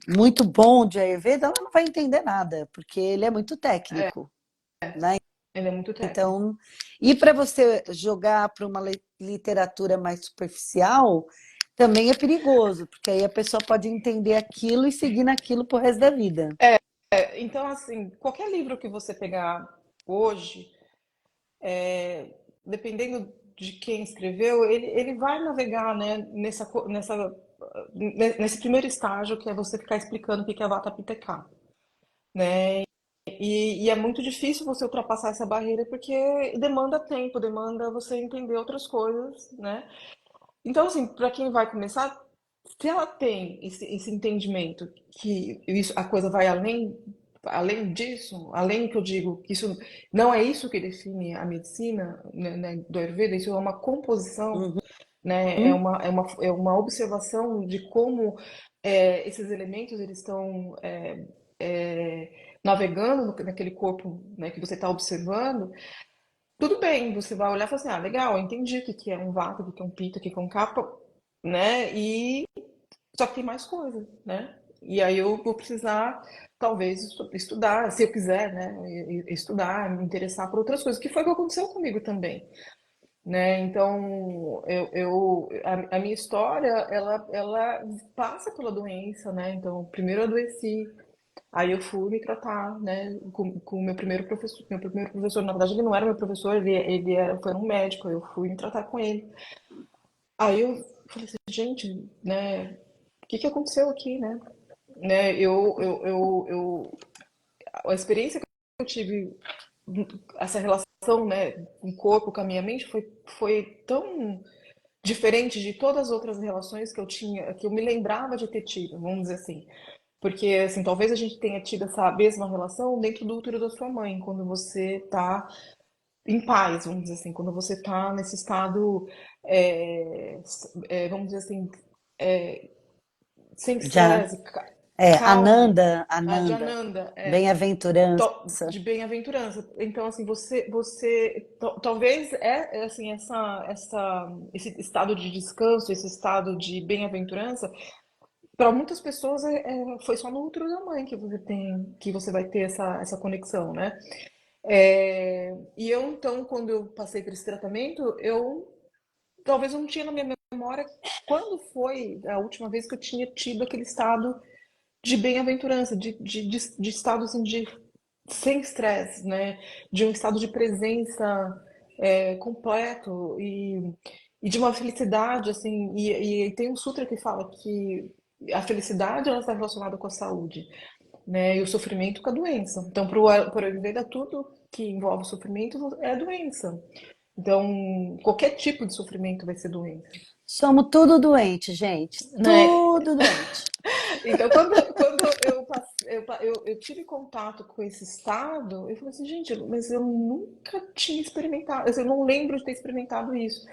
muito bom de Ayurveda, ela não vai entender nada, porque ele é muito técnico, né? Ele é muito técnico. Então, e para você jogar para uma literatura mais superficial, também é perigoso, porque aí a pessoa pode entender aquilo e seguir naquilo pro resto da vida. Então, assim, qualquer livro que você pegar hoje, dependendo de quem escreveu, ele vai navegar, né, nesse primeiro estágio, que é você ficar explicando o que é Vata Pitta, né? E é muito difícil você ultrapassar essa barreira porque demanda tempo, demanda você entender outras coisas, né? Então, assim, para quem vai começar, se ela tem esse entendimento que isso, a coisa vai além disso, além que eu digo que isso não é isso que define a medicina, né, do Ayurveda, isso é uma composição, né, Uhum. é uma observação de como esses elementos eles estão navegando naquele corpo, né, que você está observando. Tudo bem, você vai olhar e falar assim, ah, legal, eu entendi o que que é um vata, o que que é um pita, o que que é um capa, né? E só que tem mais coisa, né? E aí eu vou precisar, talvez, estudar, se eu quiser, né? Estudar, me interessar por outras coisas, que foi o que aconteceu comigo também, né? Então, a minha história, ela passa pela doença, né? Então, primeiro eu adoeci, aí eu fui me tratar, né, com o meu primeiro professor. Meu primeiro professor, na verdade, ele não era meu professor, foi um médico, eu fui me tratar com ele. Aí eu falei assim, gente, né, o que que aconteceu aqui, né? A experiência que eu tive, essa relação, né, com o corpo, com a minha mente, foi tão diferente de todas as outras relações que eu tinha, que eu me lembrava de ter tido, vamos dizer assim. Porque, assim, talvez a gente tenha tido essa mesma relação dentro do útero da sua mãe, quando você tá em paz, vamos dizer assim, quando você tá nesse estado, vamos dizer assim, é, sem Já, estresse, calmo, Ananda, de Ananda, Ananda, bem-aventurança. de bem-aventurança. Então, assim, talvez assim, esse estado de descanso, esse estado de bem-aventurança, para muitas pessoas foi só no útero da mãe que você vai ter essa conexão, né? E eu então, quando eu passei por esse tratamento, talvez eu não tinha na minha memória quando foi a última vez que eu tinha tido aquele estado de bem-aventurança, de estado assim, de sem estresse, né? De um estado de presença completo e de uma felicidade, assim. E tem um sutra que fala que a felicidade ela está relacionada com a saúde, né? E o sofrimento com a doença. Então, para o Ayurveda, tudo que envolve sofrimento é doença. Então, qualquer tipo de sofrimento vai ser doença, Somos tudo doente, gente. né? Tudo doente. Então, quando eu tive contato com esse estado, eu falei assim, gente, mas eu nunca tinha experimentado, assim, eu não lembro de ter experimentado isso.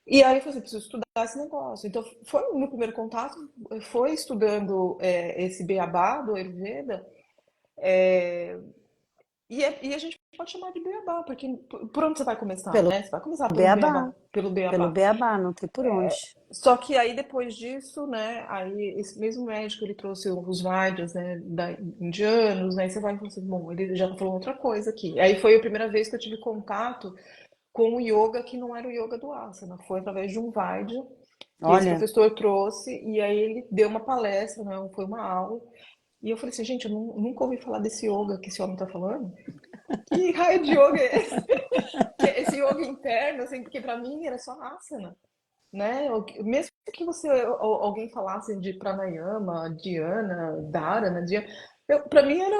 E aí eu falei assim, preciso estudar esse negócio. Então, foi o meu primeiro contato, foi estudando esse beabá do Ayurveda, e a gente pode chamar de beabá, porque por onde você vai começar, Pelo né? Você vai começar pelo beabá. beabá, pelo Pelo beabá. beabá, não tem por onde. Só que aí depois disso, né, aí esse mesmo médico ele trouxe os Vaidyas, né, indianos, né, e você vai e fala assim, bom, ele já tá falando outra coisa aqui. Aí foi a primeira vez que eu tive contato com o yoga que não era o yoga do asana, foi através de um Vaidya que esse Olha, professor trouxe, e aí ele deu uma palestra, né, foi uma aula, e eu falei assim, gente, eu nunca ouvi falar desse yoga que esse homem tá falando. Que raio de yoga é esse? Que é esse yoga interno, assim, porque pra mim era só asana, né? Mesmo que alguém falasse de pranayama, dhyana, dharana, para mim era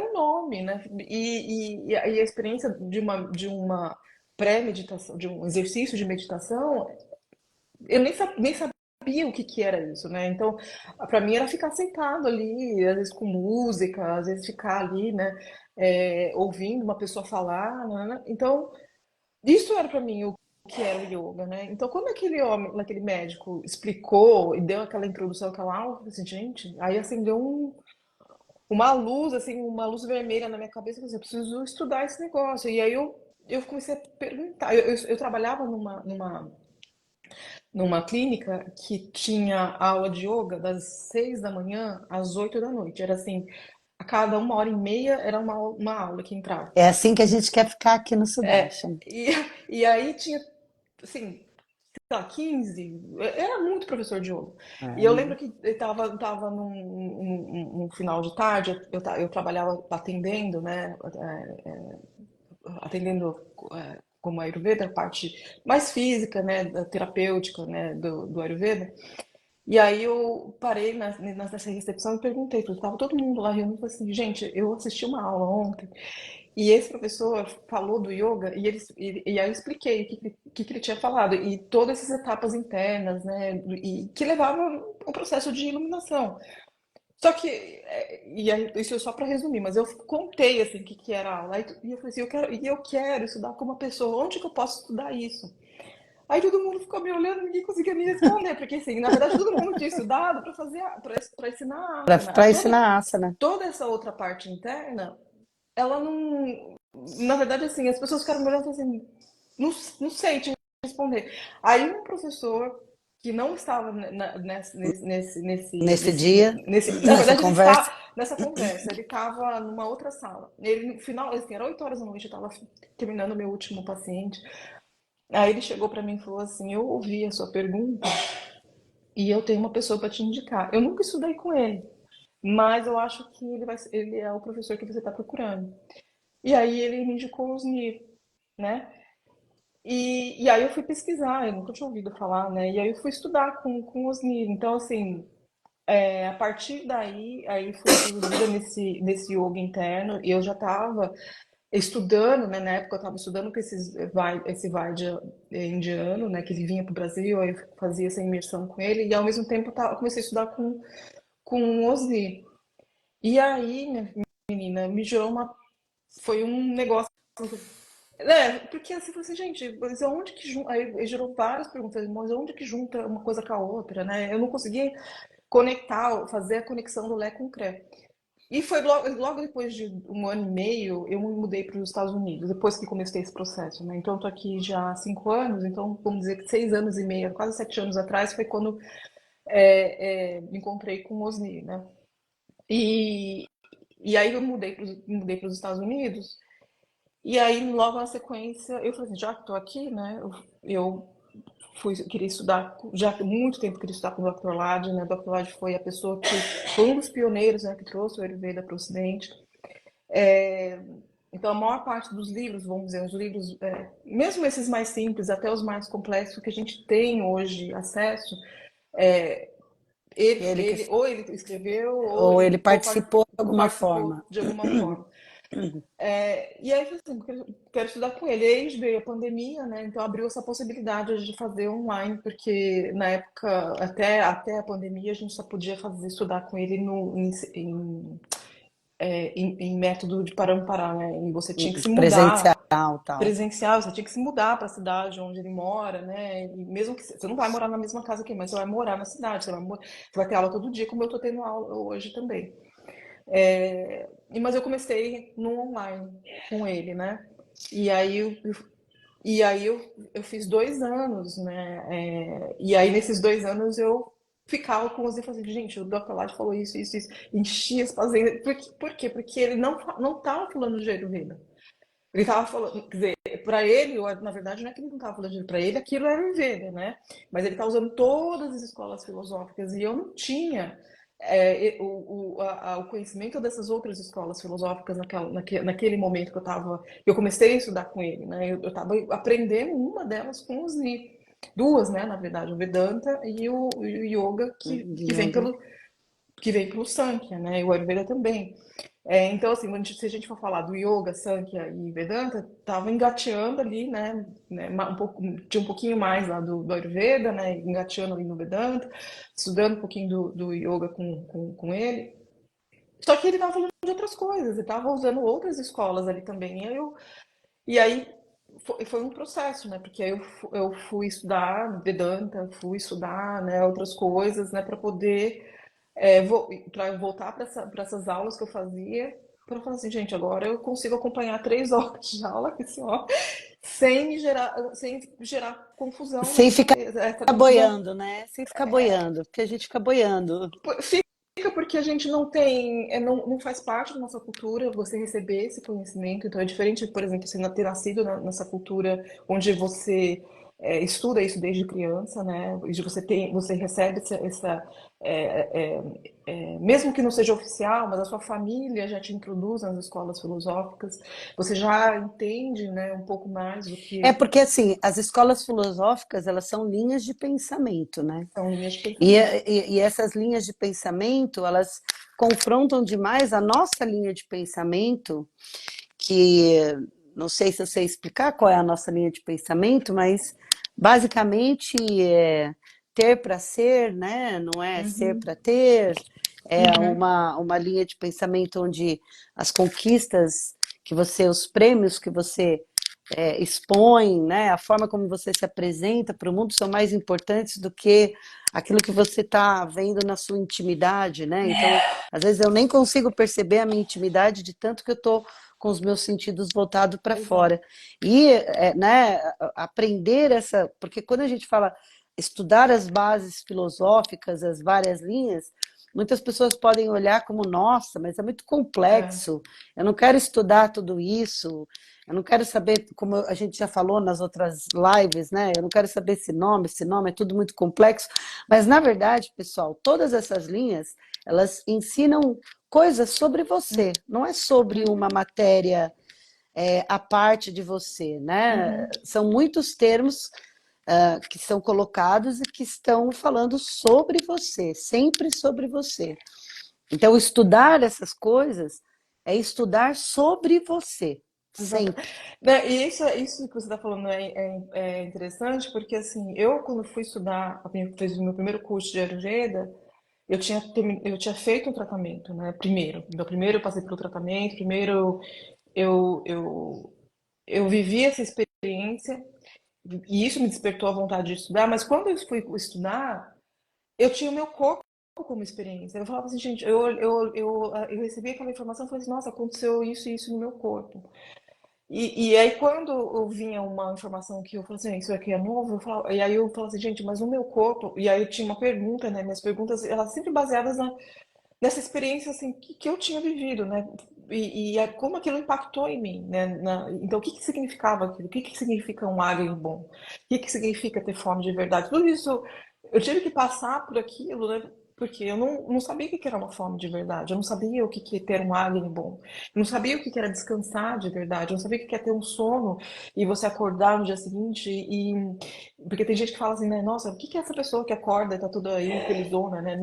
um nome, né? E a experiência de uma pré-meditação, de um exercício de meditação, eu nem sabia o que que era isso, né? Então, para mim era ficar sentado ali, às vezes com música, às vezes ficar ali, né? Ouvindo uma pessoa falar, né? Então, isso era para mim o que era o yoga, né? Então, quando aquele homem, aquele médico explicou e deu aquela introdução, aquela aula, eu falei assim, gente, aí acendeu uma luz, assim, uma luz vermelha na minha cabeça, eu falei assim, eu preciso estudar esse negócio. E aí eu comecei a perguntar. Eu trabalhava numa clínica que tinha aula de yoga das 6 da manhã às 8 da noite. Era assim, a cada 1 hora e meia era uma aula que entrava. é assim que a gente quer ficar aqui no Sudeste. E, e aí tinha, assim, sei lá, 15, era muito professor de yoga. E eu lembro É. que eu tava num final de tarde, eu trabalhava atendendo, né, atendendo como Ayurveda, a parte mais física, né, da terapêutica, né, do Ayurveda. E aí eu parei nessa recepção e perguntei, porque estava todo mundo lá reunido, e falei assim, gente, eu assisti uma aula ontem e esse professor falou do yoga e aí eu expliquei o que ele tinha falado e todas essas etapas internas, né, e que levavam a um processo de iluminação. Só que, e aí, isso é só para resumir, mas eu contei assim o que era a aula. E eu falei assim, eu quero estudar como uma pessoa, onde que eu posso estudar isso? Aí todo mundo ficou me olhando, ninguém conseguia me responder, porque assim, na verdade todo mundo tinha estudado para fazer, para ensinar a asana. Para ensinar asana. Toda essa outra parte interna, ela não, na verdade assim, as pessoas ficaram me olhando assim, não, não sei te responder. Aí um professor que não estava Nesse dia, na nessa verdade ele conversa. está nessa conversa, ele estava numa outra sala. Ele no final, assim, era 8 horas da noite, eu estava terminando o meu último paciente. Aí ele chegou para mim e falou assim: Eu ouvi a sua pergunta e eu tenho uma pessoa para te indicar. Eu nunca estudei com ele, mas eu acho que ele é o professor que você está procurando. E aí ele me indicou o Osni, né? E aí eu fui pesquisar, eu nunca tinha ouvido falar, né? E aí eu fui estudar com o Osni. Então, assim, a partir daí, aí fui introduzida nesse yoga interno e eu já estava estudando, né? Na época eu estava estudando com esse Vaidya indiano, né? Que ele vinha para o Brasil, aí eu fazia essa imersão com ele e ao mesmo tempo eu comecei a estudar com o Ozzy. E aí, minha menina, me gerou foi um negócio, porque assim, eu falei assim, gente, mas aonde que junta, aí gerou várias perguntas, mas onde que junta uma coisa com a outra, né? Eu não conseguia conectar, fazer a conexão do Lé com o Cré. E foi logo depois de 1 ano e meio, eu me mudei para os Estados Unidos, depois que comecei esse processo, né? Então, eu tô aqui já há 5 anos, então vamos dizer que 6 anos e meio, quase 7 anos atrás, foi quando me encontrei com o Osni, né? E, e aí eu mudei para os Estados Unidos, e aí logo na sequência, eu falei assim, já que estou aqui, né? Eu queria estudar, já há muito tempo queria estudar com o Dr. Lad, né? O Dr. Lad foi a pessoa que foi um dos pioneiros, né, que trouxe o Ayurveda para o Ocidente. É, então, a maior parte dos livros, vamos dizer, os livros, mesmo esses mais simples, até os mais complexos que a gente tem hoje acesso, é, Ele que, ou ele escreveu ou ele participou de alguma participou forma. de alguma forma. E aí eu falei assim, quero estudar com ele. E aí veio a pandemia, né? Então abriu essa possibilidade de fazer online, porque na época, até a pandemia, a gente só podia estudar com ele em método de Parampara, né? E você tinha que se mudar Presencial, tal. presencial, você tinha que se mudar para a cidade onde ele mora, né? E mesmo que você não vai morar na mesma casa que ele, mas você vai morar na cidade, você vai ter aula todo dia, como eu estou tendo aula hoje também. Mas eu comecei no online com ele, né? E aí eu fiz 2 anos, né? E aí nesses 2 anos eu ficava com os e falei, assim, gente, o Dr. Lad falou isso, isso, isso, enchia as pacientes. Por quê? Porque ele não estava falando de Ayurveda. Ele estava falando, quer dizer, para ele, na verdade, não é que ele não estava falando de para ele, aquilo era Ayurveda, né? Mas ele está usando todas as escolas filosóficas e eu não tinha o conhecimento dessas outras escolas filosóficas naquele momento eu comecei a estudar com ele, né? Eu estava aprendendo uma delas com os Ni, duas, né? Na verdade, o Vedanta e o Yoga De que vem yoga. pelo Sankhya, né? E o Ayurveda também. Então, assim, se a gente for falar do Yoga, Sankhya e Vedanta, tava engateando ali, né, tinha um pouquinho mais lá do Ayurveda, né, engateando ali no Vedanta, estudando um pouquinho do Yoga com ele. Só que ele tava falando de outras coisas, ele tava usando outras escolas ali também. E aí foi um processo, né, porque aí eu fui estudar Vedanta, fui estudar, né, outras coisas, né, para poder para voltar para essas aulas que eu fazia, para falar assim, gente, agora eu consigo acompanhar 3 horas de aula aqui, assim, ó, sem gerar confusão, Sem ficar essa confusão boiando, né? Sem ficar boiando, porque a gente fica boiando. fica porque a gente não tem, não faz parte da nossa cultura você receber esse conhecimento, então é diferente, por exemplo, você ter nascido nessa cultura onde você estuda isso desde criança, né? E você recebe é, é, mesmo que não seja oficial, mas a sua família já te introduz nas escolas filosóficas, você já entende, né, um pouco mais do É que porque, assim, as escolas filosóficas, elas são linhas de pensamento, né? são linhas de E, pensamento. e essas linhas de pensamento, elas confrontam demais a nossa linha de pensamento, que não sei se eu sei explicar qual é a nossa linha de pensamento, mas basicamente é ter para ser, né? Não é ser Uhum, para ter, é uhum, uma linha de pensamento onde as conquistas que você, os prêmios que você expõe, né, a forma como você se apresenta para o mundo são mais importantes do que aquilo que você está vendo na sua intimidade, né? Então, às vezes eu nem consigo perceber a minha intimidade de tanto que eu estou com os meus sentidos voltados para exato. fora. E, né, aprender essa, porque quando a gente fala estudar as bases filosóficas, as várias linhas, muitas pessoas podem olhar como, nossa, mas é muito É, complexo, eu não quero estudar tudo isso, eu não quero saber, como a gente já falou nas outras lives, né? Eu não quero saber esse nome, é tudo muito complexo. Mas, na verdade, pessoal, todas essas linhas, elas ensinam coisas sobre você, não é sobre uma uhum, matéria à parte de você, né? uhum. São muitos termos que são colocados e que estão falando sobre você, sempre sobre você. Então, estudar essas coisas é estudar sobre você, Exato. sempre. Né, e isso que você está falando é interessante, porque assim, eu quando fui estudar, fiz o meu primeiro curso de Ayurveda, eu tinha feito um tratamento, né? Primeiro eu passei pelo tratamento, primeiro eu, eu, eu vivi essa experiência, e isso me despertou a vontade de estudar, mas quando eu fui estudar, eu tinha o meu corpo como experiência. Eu falava assim, gente, eu recebi aquela informação e falei assim, nossa, aconteceu isso e isso no meu corpo. E aí, quando eu vinha uma informação que eu falava assim, isso aqui é novo, e aí eu falava assim, gente, mas o meu corpo. E aí eu tinha uma pergunta, né? Minhas perguntas, elas sempre baseadas nessa experiência assim, que eu tinha vivido, né? Como aquilo impactou em mim, né? Então, o que que significava aquilo? O que que significa um árabe bom? O que que significa ter fome de verdade? Tudo isso, eu tive que passar por aquilo, né? Porque eu não sabia o que que era uma fome de verdade, eu não sabia o que que é ter um árabe bom, eu não sabia o que que era descansar de verdade, eu não sabia o que que é ter um sono e você acordar no dia seguinte porque tem gente que fala assim, né? Nossa, o que que é essa pessoa que acorda e tá tudo aí felizona, né?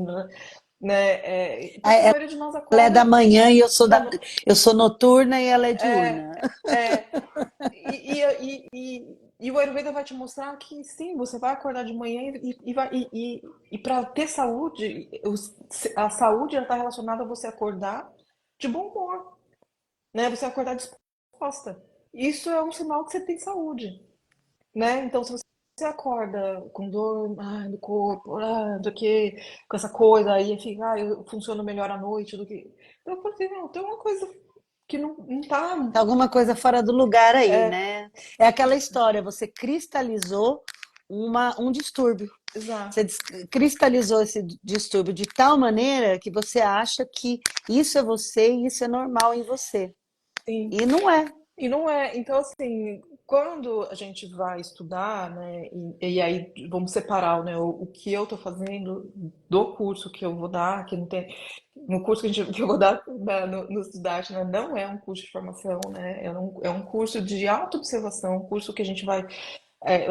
Porque a Ela maioria de nós é da acorda manhã e da no- eu sou noturna e ela é é, diurna. é, e o Ayurveda vai te mostrar que sim, você vai acordar de manhã e para ter saúde, a saúde está relacionada a você acordar de bom humor, né? Você acordar disposta. Isso é um sinal que você tem saúde, né? Então, se você acorda com dor no corpo, não sei o quê, com essa coisa, aí fica, eu funciono melhor à noite do que. Então, eu falei, assim, não, tem uma coisa que não tá. Tá alguma coisa fora do lugar aí, É, né? É aquela história, você cristalizou um distúrbio. Você exato. cristalizou esse distúrbio de tal maneira que você acha que isso é você e isso é normal em você. Sim. E não é. E não é. Então, assim, quando a gente vai estudar, né, e aí vamos separar, né, o que eu estou fazendo do curso que eu vou dar, que não tem. No curso que eu vou dar no Studart, né, não é um curso de formação, né, é um curso de autoobservação, um curso que a gente vai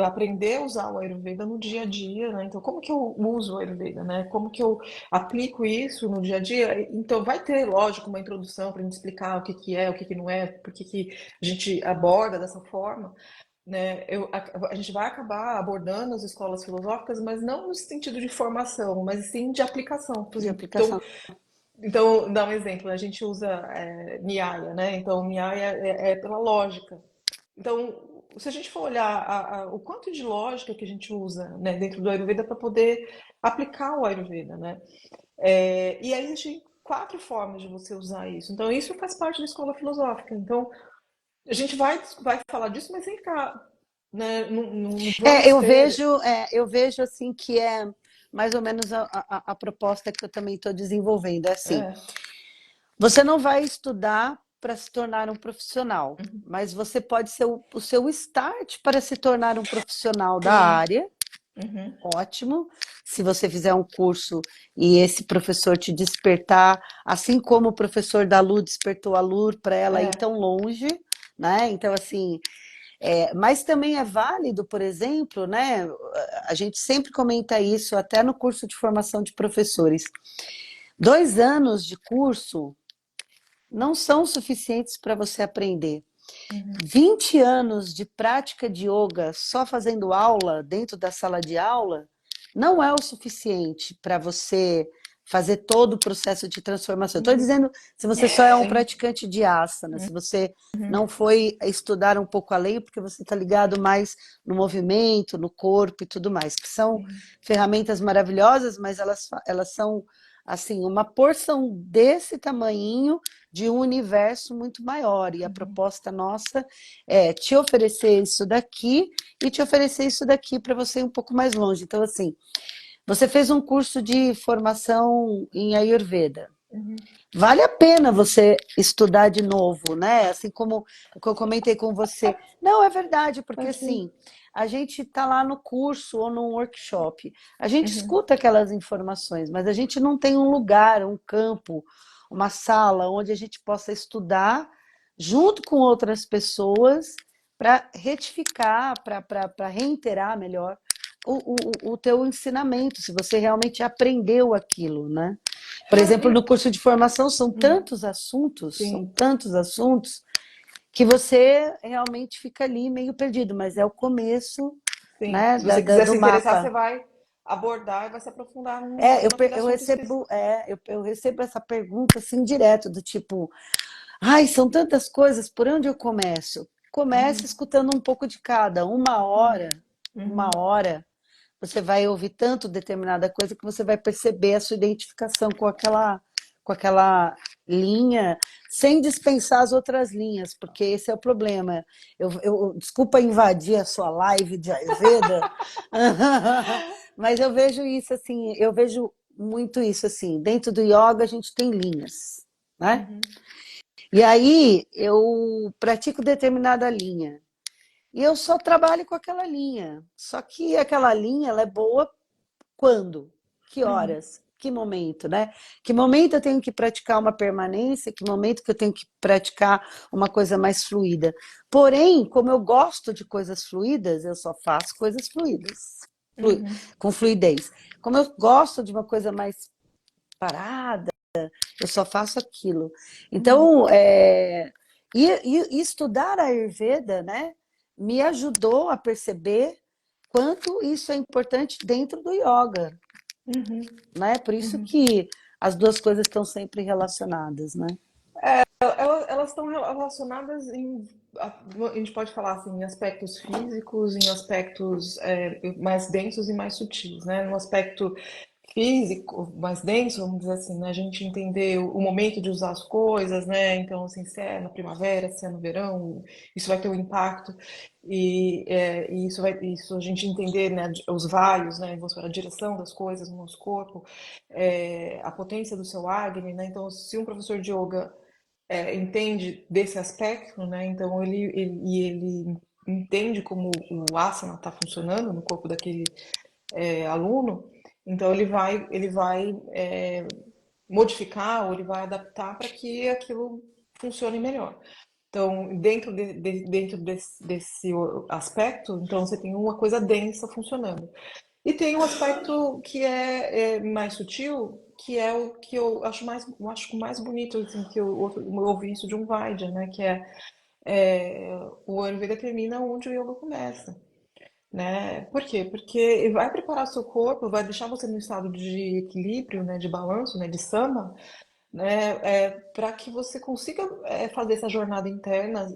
aprender a usar o Ayurveda no dia a dia, né? Então, como que eu uso o Ayurveda, né? Como que eu aplico isso no dia a dia? Então, vai ter, lógico, uma introdução para a gente explicar o que que é, o que que não é, por que que a gente aborda dessa forma, né? A gente vai acabar abordando as escolas filosóficas, mas não no sentido de formação, mas sim de aplicação. Por De exemplo, então, aplicação. dá um exemplo, né? A gente usa Nyaya, né? Então, Nyaya é pela lógica. Então, se a gente for olhar o quanto de lógica que a gente usa, né, dentro do Ayurveda para poder aplicar o Ayurveda, né? E aí existem quatro formas de você usar isso. Então, isso faz parte da escola filosófica. Então, a gente vai falar disso, mas sem ficar, né? Não vamos ter. Eu vejo assim que é mais ou menos a proposta que eu também estou desenvolvendo. É assim, É, você não vai estudar. para se tornar um profissional, Uhum. mas você pode ser o seu start para se tornar um profissional da Sim. área. Uhum. Ótimo. Se você fizer um curso e esse professor te despertar, assim como o professor da Lu despertou a Lu para ela ir É. tão longe, né? Então, assim, mas também é válido, por exemplo, né? A gente sempre comenta isso, até no curso de formação de professores. 2 anos de curso não são suficientes para você aprender. Uhum. 20 anos de prática de yoga só fazendo aula dentro da sala de aula não é o suficiente para você fazer todo o processo de transformação. Estou Uhum. dizendo, se você só é um Sim. praticante de asana, se você Uhum. não foi estudar um pouco além, porque você está ligado mais no movimento, no corpo e tudo mais, que são Uhum. ferramentas maravilhosas, mas elas são assim uma porção desse tamanhinho de um universo muito maior. E a Uhum. proposta nossa é te oferecer isso daqui e te oferecer isso daqui para você ir um pouco mais longe. Então, assim, você fez um curso de formação em Ayurveda. Uhum. Vale a pena você estudar de novo, né? Assim como o que eu comentei com você. Não, é verdade, porque Assim. assim, a gente está lá no curso ou num workshop, a gente Uhum. escuta aquelas informações, mas a gente não tem um lugar, um campo, uma sala onde a gente possa estudar junto com outras pessoas para retificar, para reiterar melhor o teu ensinamento, se você realmente aprendeu aquilo, né? Por Não, exemplo, no curso de formação são sim, tantos assuntos, que você realmente fica ali meio perdido, mas é o começo, sim. né, Se você quiser do se interessar, você mapa. vai abordar e vai se aprofundar naquele Eu assunto recebo, específico. eu recebo essa pergunta assim direto, do tipo, ai, são tantas coisas, por onde eu começo? Comece Uhum. escutando um pouco de cada, Uhum. uma Uhum. hora, você vai ouvir tanto determinada coisa que você vai perceber a sua identificação com aquela linha, sem dispensar as outras linhas, porque esse é o problema. Desculpa invadir a sua live de Ayurveda, mas eu vejo isso assim, eu vejo muito isso assim. Dentro do yoga a gente tem linhas, né? Uhum. E aí eu pratico determinada linha. E eu só trabalho com aquela linha. Só que aquela linha ela é boa quando? Que Uhum. horas? Que momento, né? Que momento eu tenho que praticar uma permanência? Que momento que eu tenho que praticar uma coisa mais fluida? Porém, como eu gosto de coisas fluidas, eu só faço coisas fluidas, Uhum. com fluidez. Como eu gosto de uma coisa mais parada, eu só faço aquilo. Uhum. Então, e estudar a Ayurveda, né, me ajudou a perceber quanto isso é importante dentro do yoga, Uhum. né? Por isso Uhum. que as duas coisas estão sempre relacionadas, né? Elas estão relacionadas a gente pode falar assim, em aspectos físicos, em aspectos mais densos e mais sutis, né? No aspecto físico mais denso, vamos dizer assim, né? A gente entender o momento de usar as coisas, né? Então, assim, se é na primavera, se é no verão, isso vai ter um impacto e isso a gente entender, né? Os vales, né? A direção das coisas no nosso corpo, a potência do seu Agni, né? Então, se um professor de yoga entende desse aspecto, né? Então ele entende como o asana está funcionando no corpo daquele aluno, então ele vai modificar ou ele vai adaptar para que aquilo funcione melhor. Então, dentro desse aspecto, então você tem uma coisa densa funcionando. E tem um aspecto que é mais sutil, que é o que eu acho mais bonito, assim, eu ouvi isso de um Vaidya, né? Que o Ayurveda termina onde o yoga começa, né? Por quê? Porque vai preparar seu corpo, vai deixar você no estado de equilíbrio, né? De balanço, né? De sama, né? Para que você consiga fazer essa jornada interna,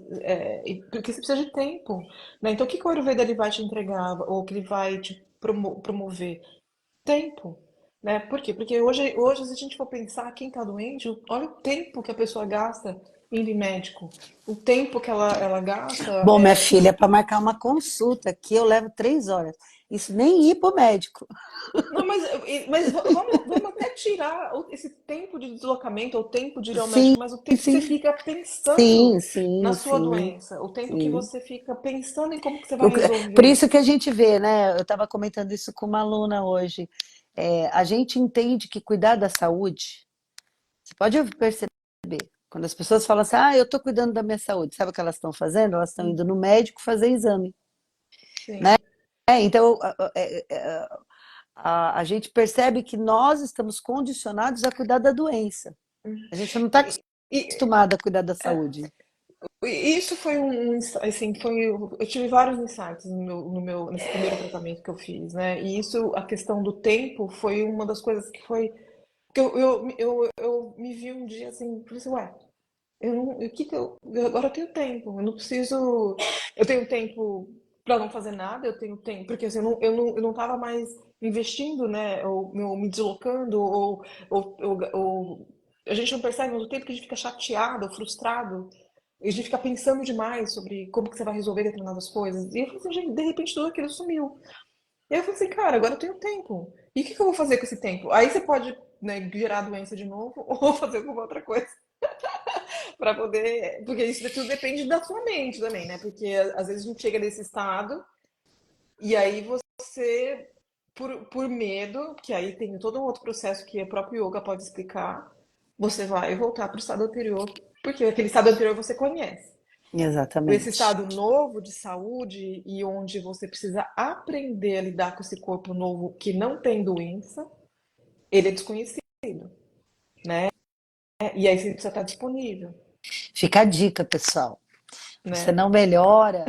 porque você precisa de tempo, né? Então, o que que o Ayurveda ele vai te entregar, ou que ele vai te promover? Tempo, né? Por quê? Porque hoje, se a gente for pensar, quem está doente, olha o tempo que a pessoa gasta indo em médico, o tempo que ela gasta Bom, minha filha, para marcar uma consulta aqui eu levo 3 horas. isso nem ir pro médico. Não, mas vamos até tirar esse tempo de deslocamento, ou tempo de ir ao Sim, médico, mas o tempo que você sim, fica sim, pensando na sim, sua sim, doença, o tempo que sim. você fica pensando em como que você vai Por resolver. isso que a gente vê, né? Eu estava comentando isso com uma aluna hoje. A gente entende que cuidar da saúde, você pode perceber, quando as pessoas falam assim, eu estou cuidando da minha saúde, sabe o que elas estão fazendo? Elas estão indo no médico fazer exame, né? Sim. Então, a gente percebe que nós estamos condicionados a cuidar da doença. A gente não está E, e- acostumado a cuidar da é, saúde. isso foi assim, eu tive vários insights nesse primeiro tratamento que eu fiz, né? E isso, a questão do tempo, foi uma das coisas que eu me vi um dia assim, falei assim, ué, eu não, o que que agora eu tenho tempo, eu não preciso, eu tenho tempo para não fazer nada, eu tenho tempo, porque assim, eu não tava mais investindo, né, ou me deslocando, ou a gente não percebe, mas o tempo que a gente fica chateado, frustrado, a gente fica pensando demais sobre como que você vai resolver determinadas coisas. E eu falei assim, gente, de repente tudo aquilo sumiu. E aí eu falei assim, cara, agora eu tenho tempo. E o que que eu vou fazer com esse tempo? Aí você pode, né, gerar doença de novo ou fazer alguma outra coisa para poder. Porque isso tudo depende da sua mente também, né? Porque às vezes a gente chega nesse estado e aí você, por medo, que aí tem todo um outro processo que o próprio yoga pode explicar, você vai voltar para o estado anterior, porque aquele estado anterior você conhece. Esse Exatamente. estado novo de saúde e onde você precisa aprender a lidar com esse corpo novo que não tem doença, ele é desconhecido, né? E aí você precisa estar disponível, Fica a dica, pessoal. Você né? não melhora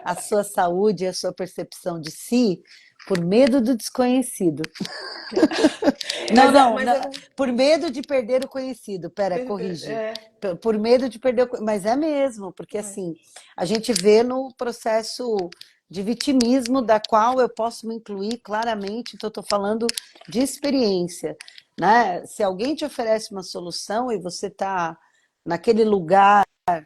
a sua saúde e a sua percepção de si por medo do desconhecido. Não, não, Mas não, é, por medo de perder o conhecido. Pera, corrigi. é, Por medo de perder mas é mesmo, porque é. assim, a gente vê no processo de vitimismo da qual eu posso me incluir claramente, então eu estou falando de experiência, né? Se alguém te oferece uma solução e você está naquele lugar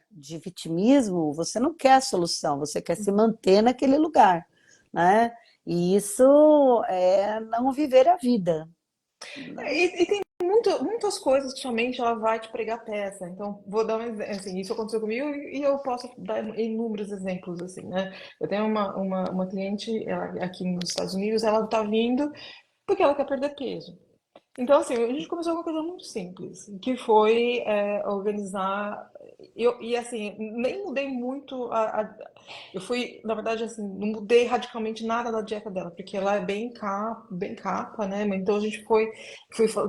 de vitimismo, você não quer a solução, você quer se manter naquele lugar, né? E isso é não viver a vida. E tem muitas coisas que sua mente ela vai te pregar peça. Então, vou dar um exemplo. Assim, isso aconteceu comigo e eu posso dar inúmeros exemplos, assim, né? Eu tenho uma cliente aqui nos Estados Unidos, ela tá vindo porque ela quer perder peso. Então, assim, a gente começou com uma coisa muito simples, que foi organizar. E assim, nem mudei muito eu fui, na verdade, assim, não mudei radicalmente nada da dieta dela, porque ela é bem capa, né? Então a gente foi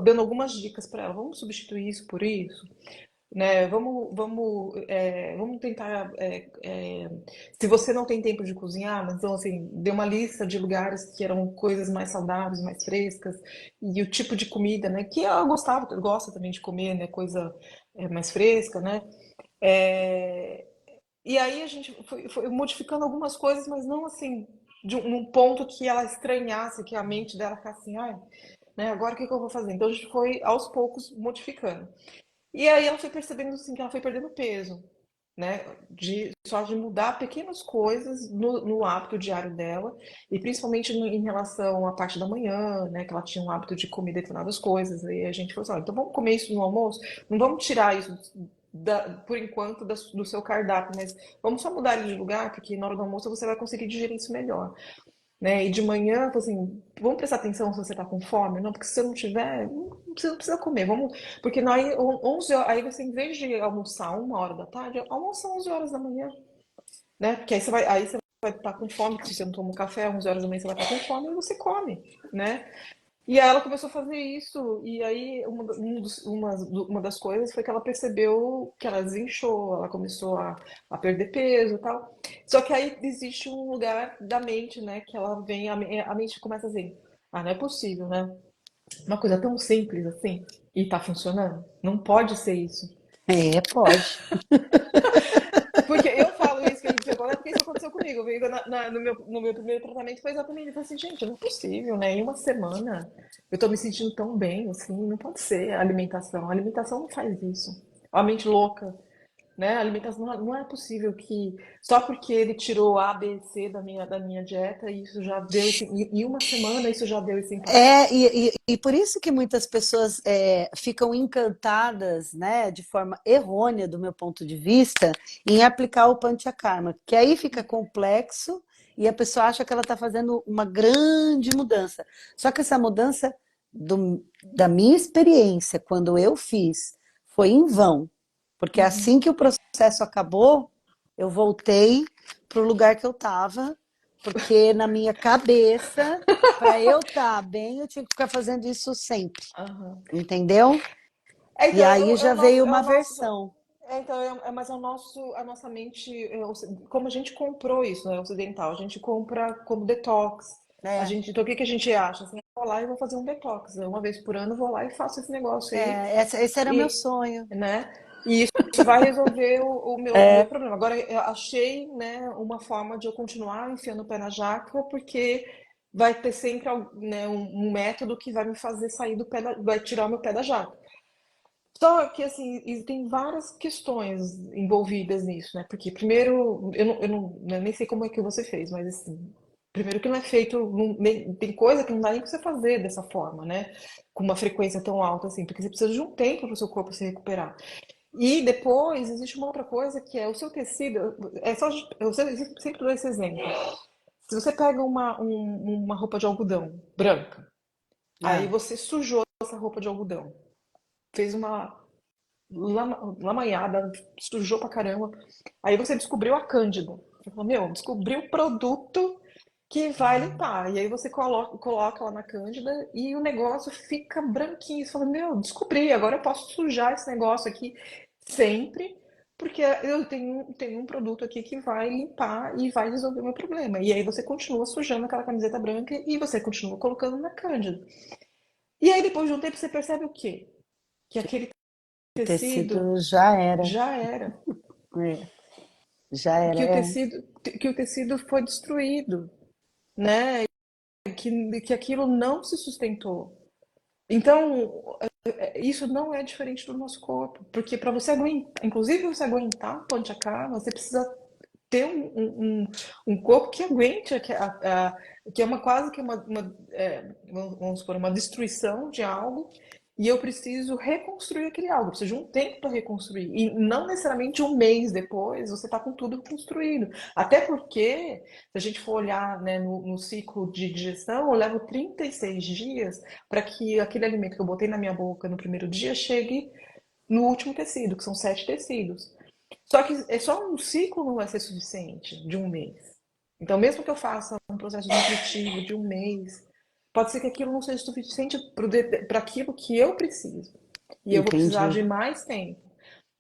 dando algumas dicas para ela. Vamos substituir isso por isso? Né? Vamos tentar. Se você não tem tempo de cozinhar, mas então assim, dê uma lista de lugares que eram coisas mais saudáveis, mais frescas, e o tipo de comida, né? Que ela gosta também de comer, né? Coisa mais fresca, né? É, e aí a gente foi modificando algumas coisas, mas não assim, num ponto que ela estranhasse, que a mente dela ficasse assim, ai, né? Agora o que que eu vou fazer? Então a gente foi aos poucos modificando. E aí ela foi percebendo assim que ela foi perdendo peso, né? Só de mudar pequenas coisas no hábito diário dela, e principalmente em relação à parte da manhã, né? Que ela tinha um hábito de comer determinadas coisas. E a gente falou assim, então vamos comer isso no almoço? Não vamos tirar isso por enquanto do seu cardápio, mas vamos só mudar ele de lugar, porque na hora do almoço você vai conseguir digerir isso melhor, né? E de manhã, assim, vamos prestar atenção se você tá com fome? Não, porque se você não tiver, não precisa comer. Vamos, porque nós, 11 horas, aí você, em vez de almoçar 1 hora da tarde, almoça 11 horas da manhã, né? Porque aí você vai estar com fome, porque se você não toma um café, 11 horas da manhã você vai estar com fome e você come, né? E aí ela começou a fazer isso, e aí uma das coisas foi que ela percebeu que ela desinchou, ela começou a perder peso e tal. Só que aí existe um lugar da mente, né, que ela vem, a mente começa a dizer, não é possível, né? Uma coisa tão simples assim, e tá funcionando? Não pode ser isso. Pode. Porque eu falo isso que a gente tinha falado, porque isso aconteceu comigo. No meu primeiro tratamento foi exatamente. Eu falei assim, gente, não é possível, né? Em uma semana eu tô me sentindo tão bem, assim, não pode ser a alimentação. A alimentação não faz isso. A mente louca. né? A alimentação não é possível que só porque ele tirou A, B, C da minha dieta, isso já deu esse, em uma semana isso já deu esse impacto. E por isso que muitas pessoas ficam encantadas, né, de forma errônea, do meu ponto de vista, em aplicar o Panchakarma, que aí fica complexo e a pessoa acha que ela está fazendo uma grande mudança. Só que essa mudança, da minha experiência, quando eu fiz, foi em vão, porque Uhum. assim que o processo acabou, eu voltei para o lugar que eu estava, porque na minha cabeça para eu estar bem, eu tinha que ficar fazendo isso sempre, Aham. entendeu? E Então, aí já veio uma versão. então, mas a nossa mente, como a gente comprou isso, né, ocidental, a gente compra como detox. É, Então, o que que a gente acha? Assim, eu vou lá e vou fazer um detox. Uma vez por ano eu vou lá e faço esse negócio aí. esse era o meu E, sonho. né? E isso vai resolver o meu É, problema. Agora, eu achei, né, uma forma de eu continuar enfiando o pé na jaca, porque vai ter sempre, né, um método que vai me fazer sair do pé vai tirar o meu pé da jaca. Só que, assim, e tem várias questões envolvidas nisso, né? Porque, primeiro, eu nem sei como é que você fez, mas, assim, primeiro que não é feito, tem coisa que não dá nem pra você fazer dessa forma, né? Com uma frequência tão alta assim, porque você precisa de um tempo para o seu corpo se recuperar. E depois, existe uma outra coisa que é o seu tecido. Eu sempre dou esse exemplo. Se você pega uma roupa de algodão branca, aí ah, você sujou essa roupa de algodão, fez uma lamanhada, sujou pra caramba. Aí você descobriu a Cândida. Você falou, meu, descobri o produto que vai limpar. E aí você coloca lá na Cândida e o negócio fica branquinho. Você fala, meu, descobri, agora eu posso sujar esse negócio aqui sempre, porque eu tenho um produto aqui que vai limpar e vai resolver o meu problema. E aí você continua sujando aquela camiseta branca e você continua colocando na Cândida. E aí depois de um tempo você percebe o quê? Que aquele o tecido tecido já era. já era. É, já era. Que o tecido, que o tecido foi destruído, né? Que aquilo não se sustentou. Então, isso não é diferente do nosso corpo, porque para você aguentar, inclusive você aguentar panchakarma, você precisa ter um corpo que aguente, que é uma quase que vamos supor, uma destruição de algo, e eu preciso reconstruir aquele algo, eu preciso de um tempo para reconstruir, e não necessariamente um mês depois você está com tudo construído. Até porque, se a gente for olhar, né, no ciclo de digestão, eu levo 36 dias para que aquele alimento que eu botei na minha boca no primeiro dia chegue no último tecido, que são 7 tecidos. Só que é só um ciclo não vai ser suficiente de um mês. Então, mesmo que eu faça um processo nutritivo de um mês, pode ser que aquilo não seja suficiente para aquilo que eu preciso. E eu vou precisar Entendi. de mais tempo.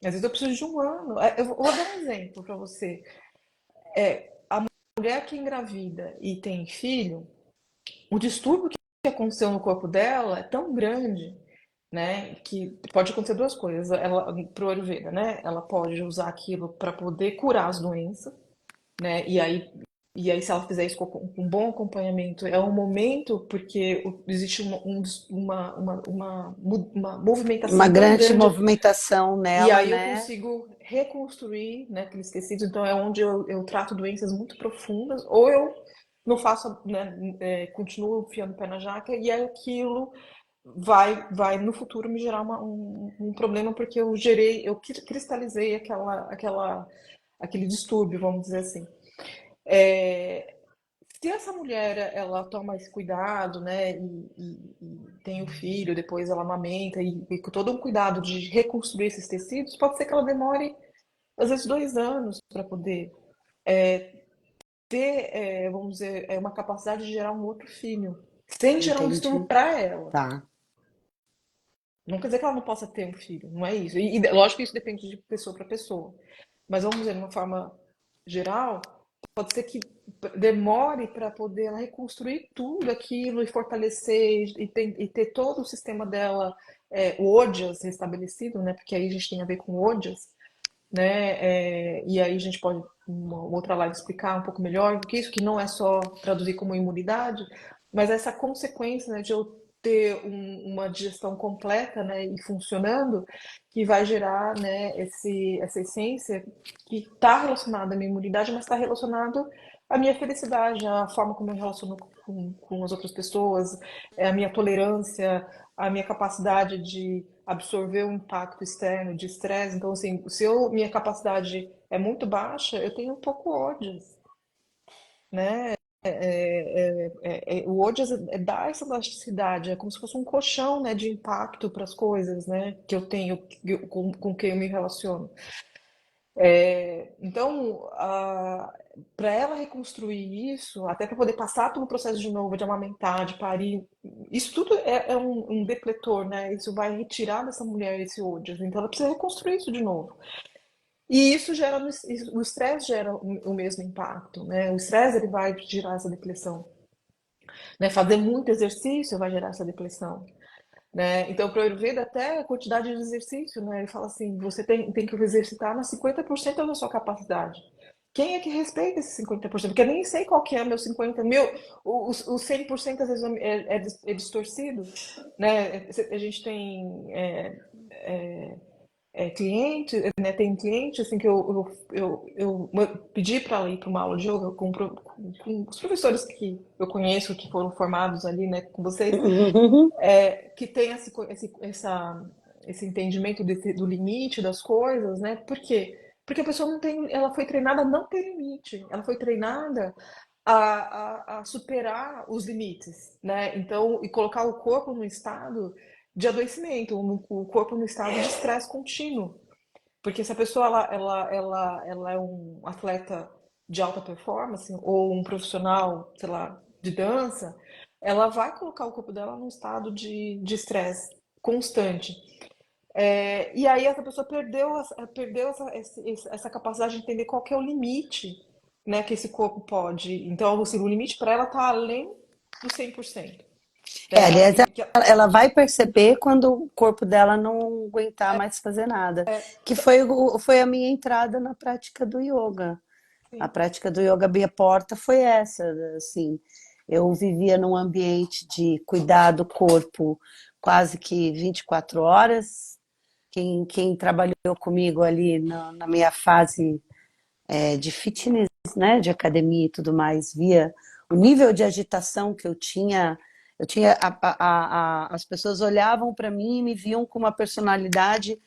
Às vezes eu preciso de um ano. Eu vou dar um exemplo para você. A mulher que engravida e tem filho, o distúrbio que aconteceu no corpo dela é tão grande, né, que pode acontecer duas coisas. Ela, pro Ayurveda, né, ela pode usar aquilo para poder curar as doenças, né, e aí se ela fizer isso com um bom acompanhamento, é um momento porque existe uma Uma movimentação tão grande grande movimentação e nela, aí eu né? consigo reconstruir, né, aqueles tecidos. Então é onde eu trato doenças muito profundas, ou eu não faço, né, continuo enfiando o pé na jaca e aquilo vai no futuro me gerar um problema porque eu cristalizei aquele distúrbio, vamos dizer assim. É, se essa mulher ela toma esse cuidado, né, e tem o filho, depois ela amamenta e com todo um cuidado de reconstruir esses tecidos, pode ser que ela demore às vezes 2 anos para poder ter, vamos dizer, uma capacidade de gerar um outro filho, sem gerar um distúrbio Entendi. para ela. Tá. Não quer dizer que ela não possa ter um filho, não é isso. E lógico que isso depende de pessoa para pessoa. Mas vamos dizer, de uma forma geral, pode ser que demore para poder ela reconstruir tudo aquilo e fortalecer e ter todo o sistema dela, o OJAS restabelecido, né? Porque aí a gente tem a ver com OJAS, né? E aí a gente pode, uma outra live, explicar um pouco melhor do que isso, que não é só traduzir como imunidade, mas essa consequência, né, de eu ter uma digestão completa, né, e funcionando, que vai gerar, né, essa essência que está relacionada à minha imunidade, mas está relacionado à minha felicidade, à forma como eu me relaciono com as outras pessoas, a minha tolerância, a minha capacidade de absorver o impacto externo de estresse. Então, assim, se minha capacidade é muito baixa, eu tenho um pouco ódio, né? O Ojas dá essa elasticidade, é como se fosse um colchão, né, de impacto para as coisas, né, que eu tenho, com quem eu me relaciono. Então, para ela reconstruir isso, até para poder passar pelo processo de novo, de amamentar, de parir, isso tudo é um depletor, né? Isso vai retirar dessa mulher esse Ojas. Então, ela precisa reconstruir isso de novo. E isso gera, o estresse gera o mesmo impacto, né? O estresse ele vai gerar essa depressão, né? Fazer muito exercício vai gerar essa depressão, né? Então, para o Ayurveda, até a quantidade de exercício, né? Ele fala assim, você tem que exercitar nas 50% da sua capacidade. Quem é que respeita esses 50%? Porque eu nem sei qual que é meu 50%. O 100% às vezes é distorcido, né? A gente tem cliente, né, tem cliente assim que eu pedi para ela ir para uma aula de yoga com os professores que eu conheço, que foram formados ali, né, com vocês, que tem esse entendimento do limite das coisas, né? Por quê? Porque a pessoa não tem, ela foi treinada a não ter limite, ela foi treinada a superar os limites, né? Então, e colocar o corpo no estado de adoecimento, o corpo no estado de estresse contínuo. Porque se a pessoa ela é um atleta de alta performance ou um profissional, sei lá, de dança, ela vai colocar o corpo dela num estado de estresse constante. E aí essa pessoa perdeu essa capacidade de entender qual que é o limite, né, que esse corpo pode. Então, assim, o limite para ela está além do 100%. Né? Aliás, ela vai perceber quando o corpo dela não aguentar mais fazer nada. Que foi a minha entrada na prática do yoga. A Sim. prática do yoga, minha porta foi essa, assim. Eu vivia num ambiente de cuidar do corpo quase que 24 horas. Quem trabalhou comigo ali na minha fase de fitness, né, de academia e tudo mais, via o nível de agitação que eu tinha as pessoas olhavam para mim e me viam com uma personalidade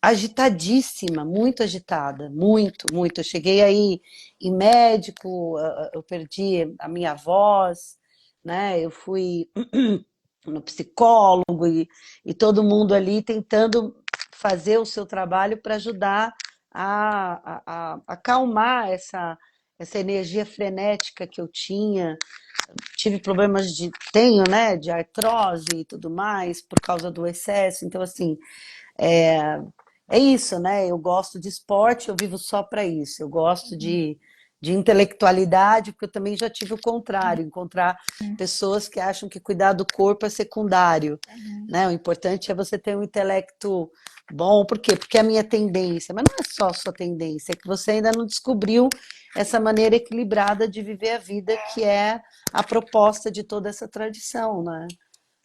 agitadíssima, muito agitada, muito, muito. Eu cheguei aí em médico, eu perdi a minha voz, né? Eu fui no psicólogo e todo mundo ali tentando fazer o seu trabalho para ajudar a acalmar essa energia frenética que eu tinha. Tive problemas tenho, né, de artrose e tudo mais por causa do excesso. Então, assim, é, é isso, né? Eu gosto de esporte, eu vivo só para isso. Eu gosto de intelectualidade, porque eu também já tive o contrário, encontrar pessoas que acham que cuidar do corpo é secundário, né? O importante é você ter um intelecto bom. Por quê? Porque é a minha tendência, mas não é só a sua tendência, é que você ainda não descobriu essa maneira equilibrada de viver a vida, que é a proposta de toda essa tradição, né?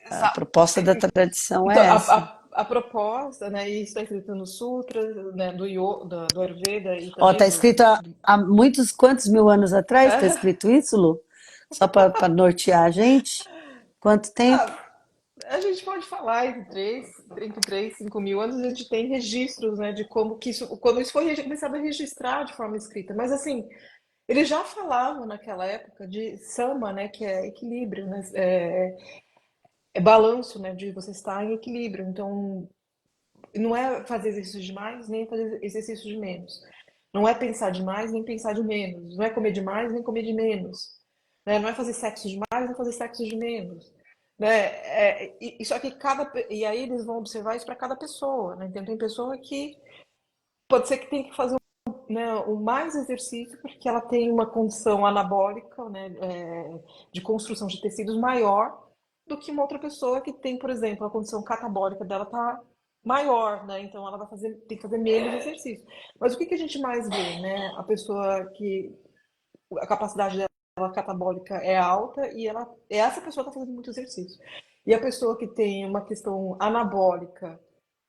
A Exato. proposta da tradição Então, é essa. a proposta, né, e isso está escrito no Sutra, né, do Ayurveda e Ó, também tá escrito há muitos, quantos mil anos atrás tá escrito isso, Lu? Só para nortear a gente? Quanto tempo? Ah, a gente pode falar entre 3 e 5 mil anos, a gente tem registros, né, de como que isso, quando isso foi começado a registrar de forma escrita. Mas assim, eles já falavam naquela época de sama, né, que é equilíbrio, né, é balanço, né, de você estar em equilíbrio. Então, não é fazer exercício demais, nem fazer exercício de menos. Não é pensar demais, nem pensar de menos. Não é comer demais, nem comer de menos. Né? Não é fazer sexo demais, nem fazer sexo de menos. Né? Só que e aí eles vão observar isso para cada pessoa. Né? Então, tem pessoa que pode ser que tenha que fazer, né, o mais exercício porque ela tem uma condição anabólica, né, de construção de tecidos maior do que uma outra pessoa que tem, por exemplo, a condição catabólica dela tá maior, né? Então ela tem que fazer menos exercício. Mas o que a gente mais vê, né? A pessoa que a capacidade dela catabólica é alta e essa pessoa está fazendo muito exercício. E a pessoa que tem uma questão anabólica,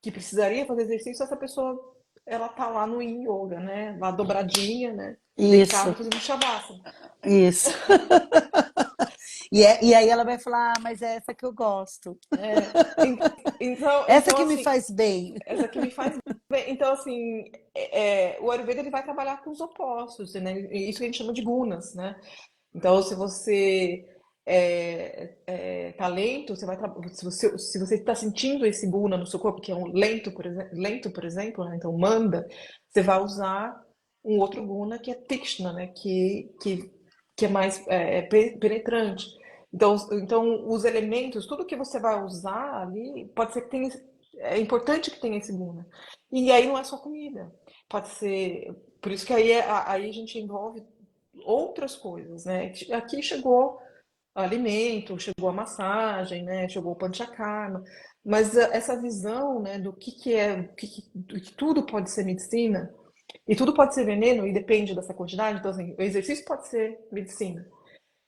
que precisaria fazer exercício, essa pessoa, ela tá lá no Yin Yoga, né? Lá dobradinha, né? Deitada Isso, fazendo Shavasana. isso. E aí ela vai falar, ah, mas é essa que eu gosto. É, então, Essa então, que me assim, faz bem. essa que me faz bem. Então, assim, o Ayurveda ele vai trabalhar com os opostos, né? Isso que a gente chama de gunas, né? Então, se você tá lento, você vai se você está sentindo esse guna no seu corpo, que é um lento, por exemplo, né? Então manda, você vai usar um outro guna que é Tikshna, né? Que é mais penetrante. Então, os elementos, tudo que você vai usar ali, pode ser que tenha, é importante que tenha esse guna. E aí não é só comida. Pode ser, por isso que aí a gente envolve outras coisas, né? Aqui chegou alimento, chegou a massagem, né? Chegou o panchakarma, mas essa visão, né, do que é, do que tudo pode ser medicina e tudo pode ser veneno e depende dessa quantidade. Então, assim, o exercício pode ser medicina,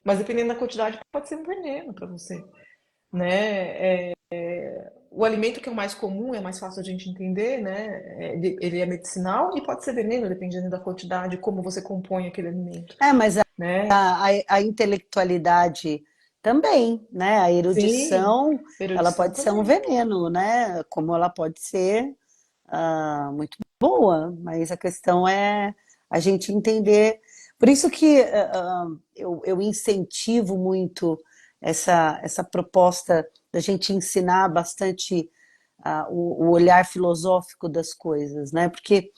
mas dependendo da quantidade pode ser um veneno para você, né? O alimento que é o mais comum, é mais fácil a gente entender, né? Ele é medicinal e pode ser veneno dependendo da quantidade, como você compõe aquele alimento, É, mas né? a intelectualidade também, né? A Sim, erudição, ela erudição pode ser um também. veneno, né? Como ela pode ser muito boa, mas a questão é a gente entender. Por isso que eu incentivo muito essa proposta da gente ensinar bastante o olhar filosófico das coisas, né? Porque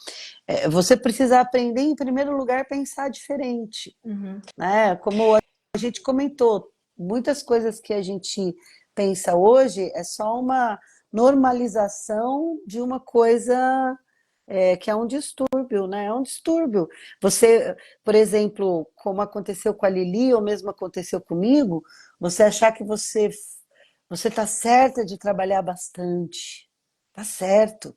você precisa aprender, em primeiro lugar, a pensar diferente, Uhum, né? Como a gente comentou, muitas coisas que a gente pensa hoje é só uma normalização de uma coisa que é um distúrbio, né? É um distúrbio. Você, por exemplo, como aconteceu com a Lili, ou mesmo aconteceu comigo, você achar que você está certa de trabalhar bastante, tá certo.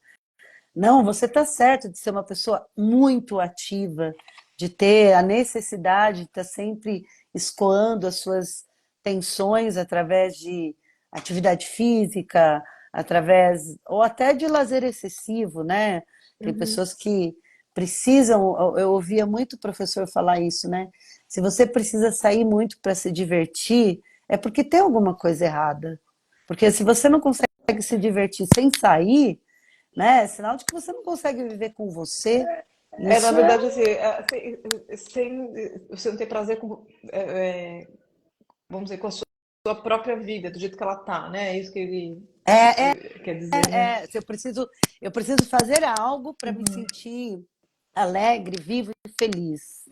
Não, você está certo de ser uma pessoa muito ativa, de ter a necessidade de estar sempre escoando as suas tensões através de atividade física, através ou até de lazer excessivo, né? Tem uhum. pessoas que precisam, eu ouvia muito o professor falar isso, né? Se você precisa sair muito para se divertir, é porque tem alguma coisa errada. Porque se você não consegue se divertir sem sair, né? É sinal de que você não consegue viver com você. Na Isso é. verdade, assim, você não tem prazer com, vamos dizer, com a sua própria vida, do jeito que ela tá, né? É isso que ele É, é, quer dizer, né? eu preciso fazer algo para me Uhum, sentir alegre, vivo e feliz.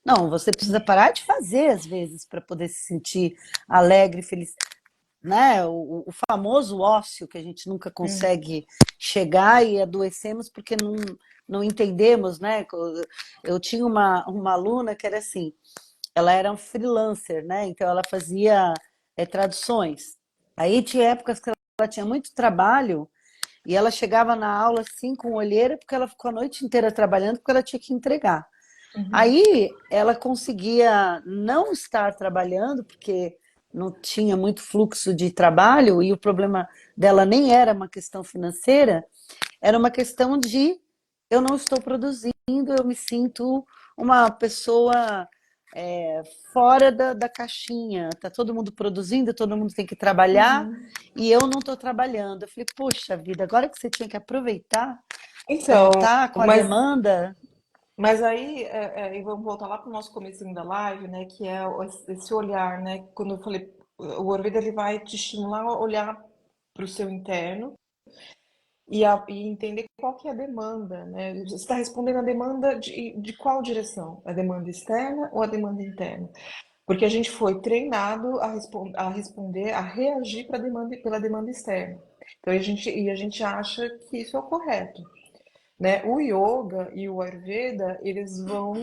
Não, você precisa parar de fazer às vezes para poder se sentir alegre, feliz, né? O famoso ócio que a gente nunca uhum, consegue chegar e adoecemos porque não entendemos, né? Eu tinha uma aluna que era assim, ela era um freelancer, né? Então ela fazia traduções. Aí tinha épocas que ela tinha muito trabalho e ela chegava na aula assim com olheira porque ela ficou a noite inteira trabalhando porque ela tinha que entregar. uhum, Aí ela conseguia não estar trabalhando porque não tinha muito fluxo de trabalho e o problema dela nem era uma questão financeira, era uma questão de eu não estou produzindo, eu me sinto uma pessoa é, fora da caixinha. Tá todo mundo produzindo, todo mundo tem que trabalhar uhum. e eu não estou trabalhando. Eu falei, poxa vida, agora que você tinha que aproveitar para não Então, estar com a mas, demanda. mas aí, e vamos voltar lá para o nosso comecinho da live, né? Que é esse olhar, né? Quando eu falei, o Ayurveda ele vai te estimular a olhar para o seu interno e entender qual que é a demanda, né? Você está respondendo a demanda de qual direção? A demanda externa ou a demanda interna? Porque a gente foi treinado a responder, a reagir para demanda, pela demanda externa. Então a gente acha que isso é o correto, né? O yoga e o Ayurveda, eles vão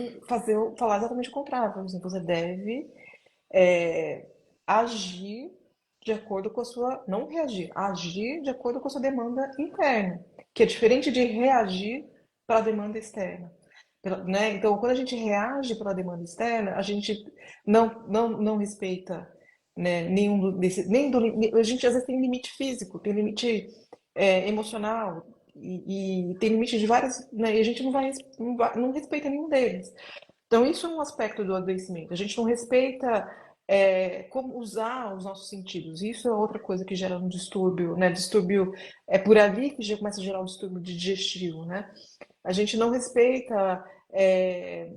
falar exatamente o contrário. Por exemplo, você deve agir de acordo com a sua, não reagir, agir de acordo com a sua demanda interna, que é diferente de reagir para a demanda externa. Né? Então, quando a gente reage pela demanda externa, a gente não respeita. né? A gente às vezes tem limite físico, tem limite emocional e tem limite de várias, né? E a gente não respeita nenhum deles. Então, isso é um aspecto do adoecimento. A gente não respeita como usar os nossos sentidos. Isso é outra coisa que gera um distúrbio, né? Distúrbio é por ali que já começa a gerar um distúrbio digestivo, né? A gente não respeita é,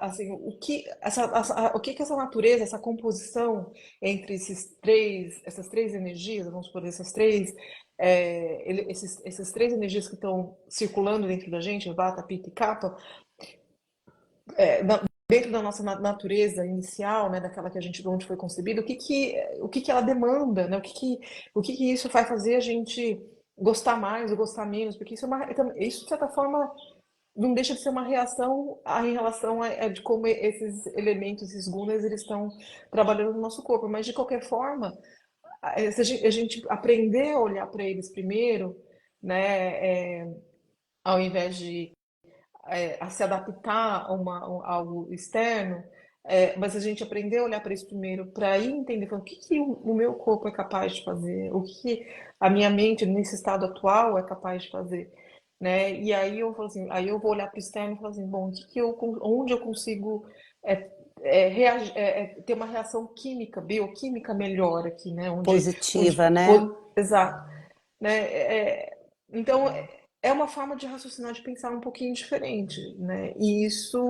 assim, o que que essa natureza, essa composição entre essas três energias, vamos supor, esses três energias que estão circulando dentro da gente, Vata, Pitta e Kapha, dentro da nossa natureza inicial, né, daquela que a gente, onde foi concebido, o que que ela demanda, né? O que que isso vai fazer a gente gostar mais ou gostar menos? Porque isso de certa forma não deixa de ser uma reação em relação de como esses elementos, esses gunas, eles estão trabalhando no nosso corpo. Mas de qualquer forma, se a gente aprender a olhar para eles primeiro, né, ao invés de a se adaptar a algo externo, mas a gente aprender a olhar para isso primeiro, para ir entender o que, que o meu corpo é capaz de fazer, o que a minha mente nesse estado atual é capaz de fazer, né? E aí eu falo assim, aí eu vou olhar para o externo e falar assim, bom, onde eu consigo ter uma reação química, bioquímica melhor aqui, né? Positiva, né? Exato, né? Então é uma forma de raciocinar, de pensar um pouquinho diferente, né? E isso,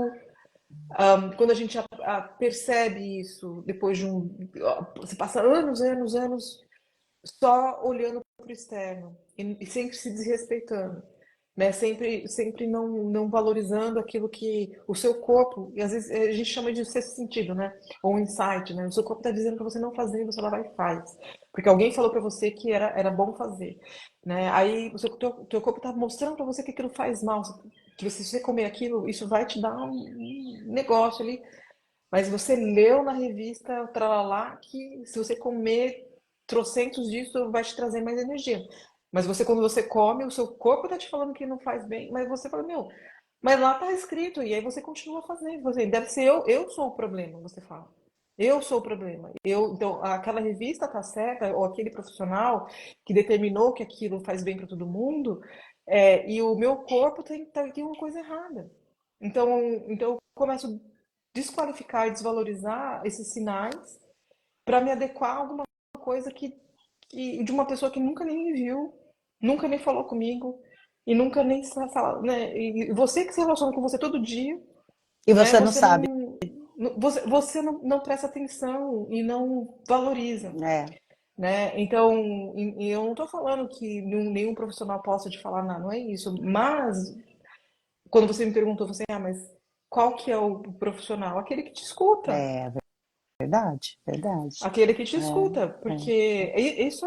quando a gente percebe isso, depois de você passa anos, anos, anos só olhando para o externo e sempre se desrespeitando, né? Sempre não valorizando aquilo que o seu corpo, e às vezes a gente chama de sexto sentido, né? Ou um insight, né? O seu corpo está dizendo para você não fazer, e você lá vai e faz, porque alguém falou para você que era bom fazer, né? Aí teu corpo está mostrando para você que aquilo faz mal, que se você comer aquilo, isso vai te dar um negócio ali, mas você leu na revista tralalá que se você comer trocentos disso vai te trazer mais energia. Mas você, quando você come, o seu corpo tá te falando que não faz bem, mas você fala, meu, mas lá tá escrito, e aí você continua fazendo. Você, deve ser eu sou o problema, você fala. Eu sou o problema. Então, aquela revista tá certa, ou aquele profissional que determinou que aquilo faz bem para todo mundo, e o meu corpo tem uma coisa errada. Então, então eu começo desqualificar e desvalorizar esses sinais para me adequar a alguma coisa de uma pessoa que nunca nem me viu, nunca nem falou comigo e nunca nem fala, né? E você que se relaciona com você todo dia, E né? você não sabe. Você não presta atenção e não valoriza, É, né? Então, e eu não estou falando que nenhum profissional possa te falar nada, não é isso. Mas quando você me perguntou, você, mas qual que é o profissional? Aquele que te escuta. é verdade, verdade. Aquele que te escuta, É, é. porque isso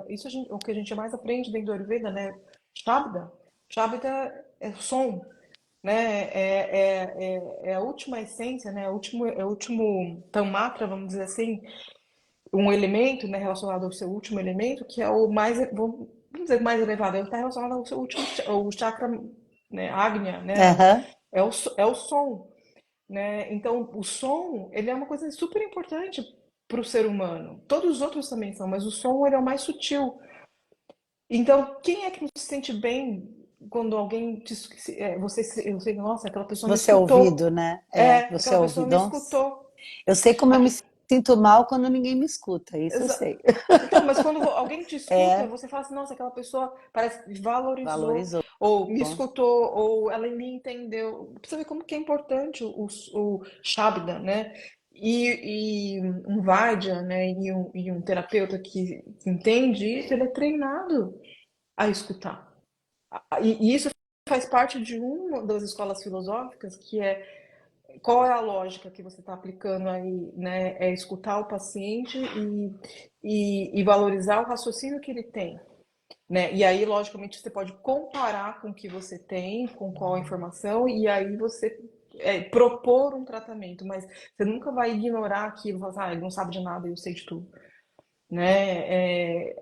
isso o que a gente mais aprende dentro do Ayurveda, né? Shabda. Shabda é som, né? É a última essência, né? É o último tanmatra, vamos dizer assim, um elemento, né, relacionado ao seu último elemento, que é o mais, vamos dizer, mais elevado. Ele está relacionado ao seu último, o chakra, né? Agnya, né? Aham. É o som, né? Então, o som, ele é uma coisa super importante para o ser humano. Todos os outros também são, mas o som ele é o mais sutil. Então, quem é que não se sente bem quando alguém você, nossa, aquela pessoa me Você é ouvido, escutou. né? É, você é Aquela pessoa ouvido. me Nossa. escutou. Eu sei como eu me Aqui, sinto mal quando ninguém me escuta, isso eu exa- sei. então, mas quando alguém te escuta, É, você fala assim, nossa, aquela pessoa parece que valorizou, valorizou. ou me escutou, ou ela me entendeu. Pra você ver como que é importante o Shabda, né? E um Vaidya, né? E um terapeuta que entende isso, ele é treinado a escutar. E isso faz parte de uma das escolas filosóficas, que é qual é a lógica que você está aplicando aí, né? É escutar o paciente e valorizar o raciocínio que ele tem, né? E aí, logicamente, você pode comparar com o que você tem, com qual a informação, e aí você propor um tratamento, mas você nunca vai ignorar aquilo, falar, assim, ele não sabe de nada, eu sei de tudo, né?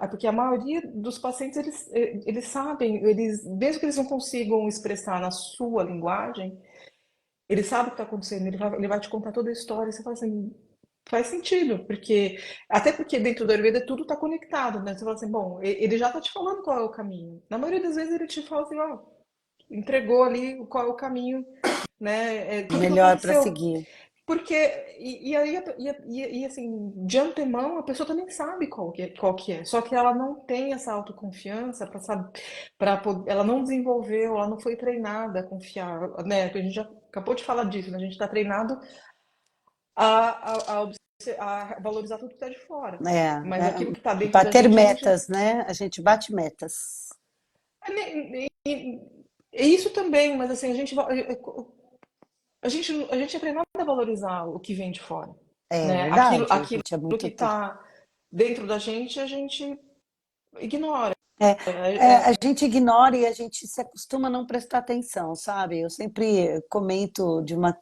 Porque a maioria dos pacientes, eles sabem, mesmo que eles não consigam expressar na sua linguagem, Ele sabe o que está acontecendo, ele vai te contar toda a história, e você fala assim, faz sentido, porque até porque dentro do Ayurveda tudo está conectado, né? Você fala assim, bom, ele já está te falando qual é o caminho. Na maioria das vezes ele te fala assim, ó, entregou ali qual é o caminho, né? É, tudo que Melhor para aconteceu. seguir. Porque, e aí, assim, de antemão, a pessoa também sabe qual que é, só que ela não tem essa autoconfiança para saber, ela não desenvolveu, ela não foi treinada a confiar, né? A gente já acabou de falar disso, né? A gente está treinado a valorizar tudo que está de fora, mas aquilo que está dentro da Bater gente, a gente. metas, né? A gente bate metas. É isso também, mas assim, a gente é treinado a valorizar o que vem de fora, É né? Aquilo, verdade, a aquilo gente é que muito. está dentro da gente, a gente ignora. A gente ignora e a gente se acostuma a não prestar atenção, sabe? Eu sempre comento de uma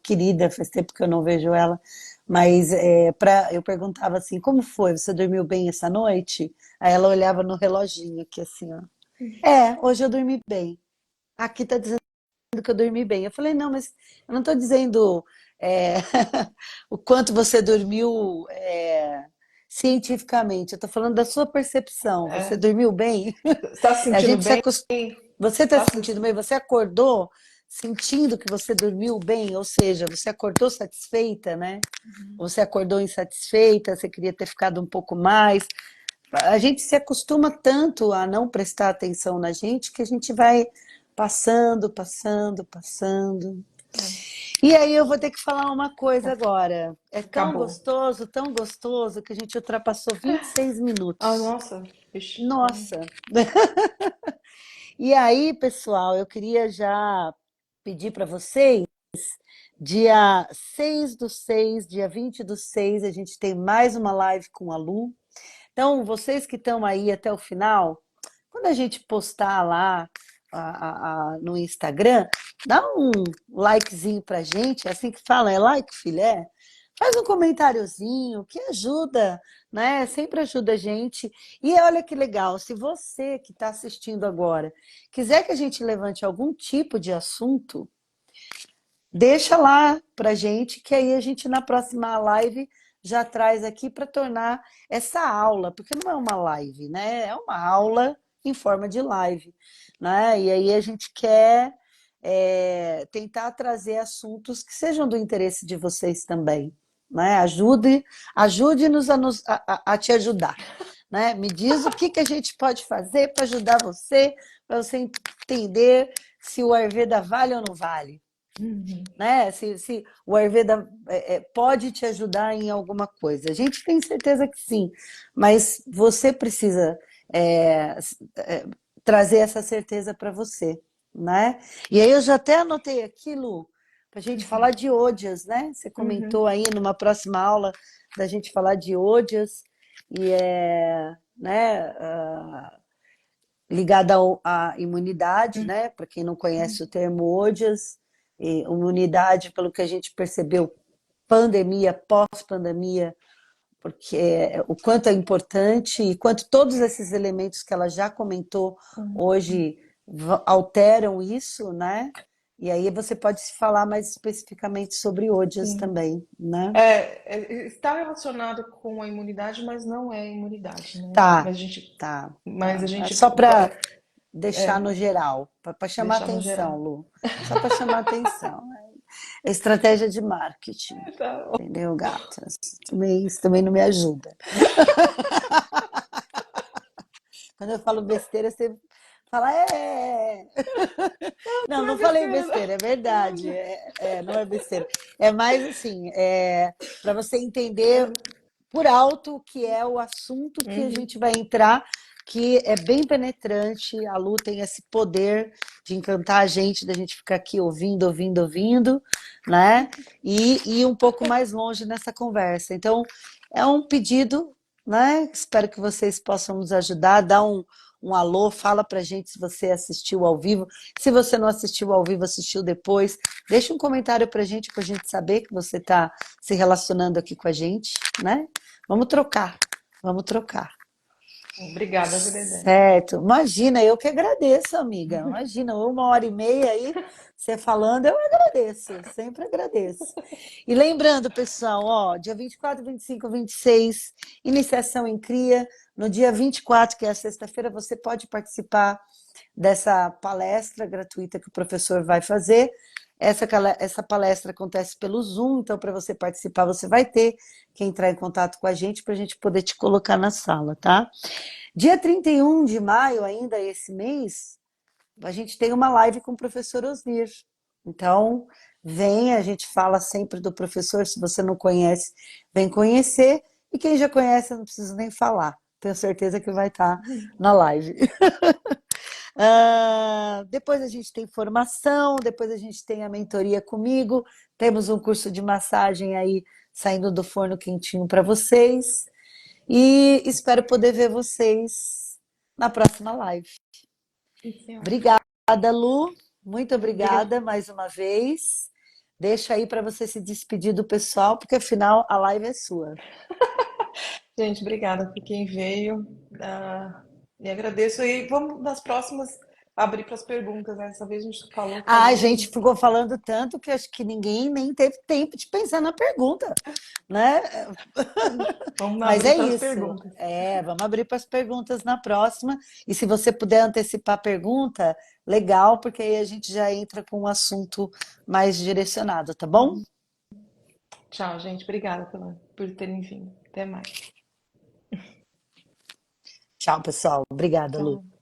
querida, faz tempo que eu não vejo ela, mas eu perguntava assim, como foi? Você dormiu bem essa noite? Aí ela olhava no reloginho aqui assim, ó. Hoje eu dormi bem. Aqui tá dizendo que eu dormi bem. Eu falei, não, mas eu não estou dizendo é, o quanto você dormiu cientificamente. Eu estou falando da sua percepção. Você É, dormiu bem? está se A sentindo gente se bem? acostuma. Você está Tá se sentindo bem? Você acordou sentindo que você dormiu bem? Ou seja, você acordou satisfeita, né? Ou você acordou insatisfeita, você queria ter ficado um pouco mais. A gente se acostuma tanto a não prestar atenção na gente que a gente vai passando, passando, passando. E aí eu vou ter que falar uma coisa agora. É Acabou. tão gostoso que a gente ultrapassou 26 Ah, minutos. nossa, vixe, então. Nossa! E aí, pessoal, eu queria já pedir para vocês, dia 6/6, dia 20/6, a gente tem mais uma live com a Lu. Então, vocês que estão aí até o final, quando a gente postar lá no Instagram, dá um likezinho pra gente, é assim que fala, é like, filé? Faz um comentáriozinho que ajuda, né? Sempre ajuda a gente. E olha que legal, se você que está assistindo agora quiser que a gente levante algum tipo de assunto, deixa lá pra gente, que aí a gente na próxima live já traz aqui para tornar essa aula, porque não é uma live, né? É uma aula em forma de live, né? E aí a gente quer tentar trazer assuntos que sejam do interesse de vocês também, né? Ajude-nos a te ajudar, né? Me diz o que que a gente pode fazer para ajudar você, para você entender se o Ayurveda vale ou não vale, Uhum. né? Se o Ayurveda pode te ajudar em alguma coisa. A gente tem certeza que sim, mas você precisa é, é, trazer essa certeza para você, né? E aí eu já até anotei aqui, Lu, para a gente falar de Ojas, né? Você comentou Uhum. aí numa próxima aula da gente falar de Ojas e né, ligada à imunidade, né? Para quem não conhece o termo Ojas, imunidade, pelo que a gente percebeu, pandemia, pós-pandemia, porque o quanto é importante e quanto todos esses elementos que ela já comentou hoje alteram isso, né? E aí você pode se falar mais especificamente sobre Ojas Sim. também, né? Está relacionado com a imunidade, mas não é imunidade, né? Tá, Mas a gente, tá, mas tá. a É gente só para vai, deixar no geral, para chamar deixar no atenção, geral. Lu. Só para chamar atenção. É estratégia de marketing, Tá. entendeu, gatas? Isso também não me ajuda. Quando eu falo besteira, você fala, é. Não, Não é não falei besteira, não. besteira, é verdade. Não é besteira. É mais assim, para você entender por alto que é o assunto que a Uhum. gente vai entrar, que é bem penetrante. A Lu tem esse poder de encantar a gente, da gente ficar aqui ouvindo, ouvindo, ouvindo, né? E ir um pouco mais longe nessa conversa. Então, é um pedido, né? Espero que vocês possam nos ajudar, dar um alô, fala pra gente se você assistiu ao vivo. Se você não assistiu ao vivo, assistiu depois, deixa um comentário pra gente saber que você está se relacionando aqui com a gente, né? Vamos trocar, vamos trocar. Obrigada, viu, Dedé? Certo. Imagina, eu que agradeço, amiga. Imagina, 1 hora e meia aí, você falando, eu agradeço. Sempre agradeço. E lembrando, pessoal, ó, dia 24, 25, 26, iniciação em CRIA. No dia 24, que é a sexta-feira, você pode participar dessa palestra gratuita que o professor vai fazer. Essa palestra acontece pelo Zoom, então para você participar, você vai ter que entrar em contato com a gente para a gente poder te colocar na sala, tá? Dia 31 de maio, ainda esse mês, a gente tem uma live com o professor Osnir. Então, vem, a gente fala sempre do professor, se você não conhece, vem conhecer. E quem já conhece, eu não preciso nem falar. Tenho certeza que vai estar na live. Depois a gente tem formação, depois a gente tem a mentoria comigo, temos um curso de massagem aí saindo do forno quentinho para vocês. E espero poder ver vocês na próxima live. Sim, senhora. Obrigada, Lu. Muito Obrigada. obrigada mais uma vez. Deixa aí para você se despedir do pessoal, porque afinal a live é sua. Gente, obrigada por quem veio. E agradeço. E vamos nas próximas abrir para as perguntas, né? Dessa vez a gente A falou. gente ficou falando tanto que acho que ninguém nem teve tempo de pensar na pergunta, né? Vamos Mas abrir é para as isso. perguntas. Vamos abrir para as perguntas na próxima. E se você puder antecipar a pergunta, legal, porque aí a gente já entra com um assunto mais direcionado, tá bom? Tchau, gente. Obrigada por terem vindo. Até mais. Tchau, pessoal. Obrigada, Lu. Tchau.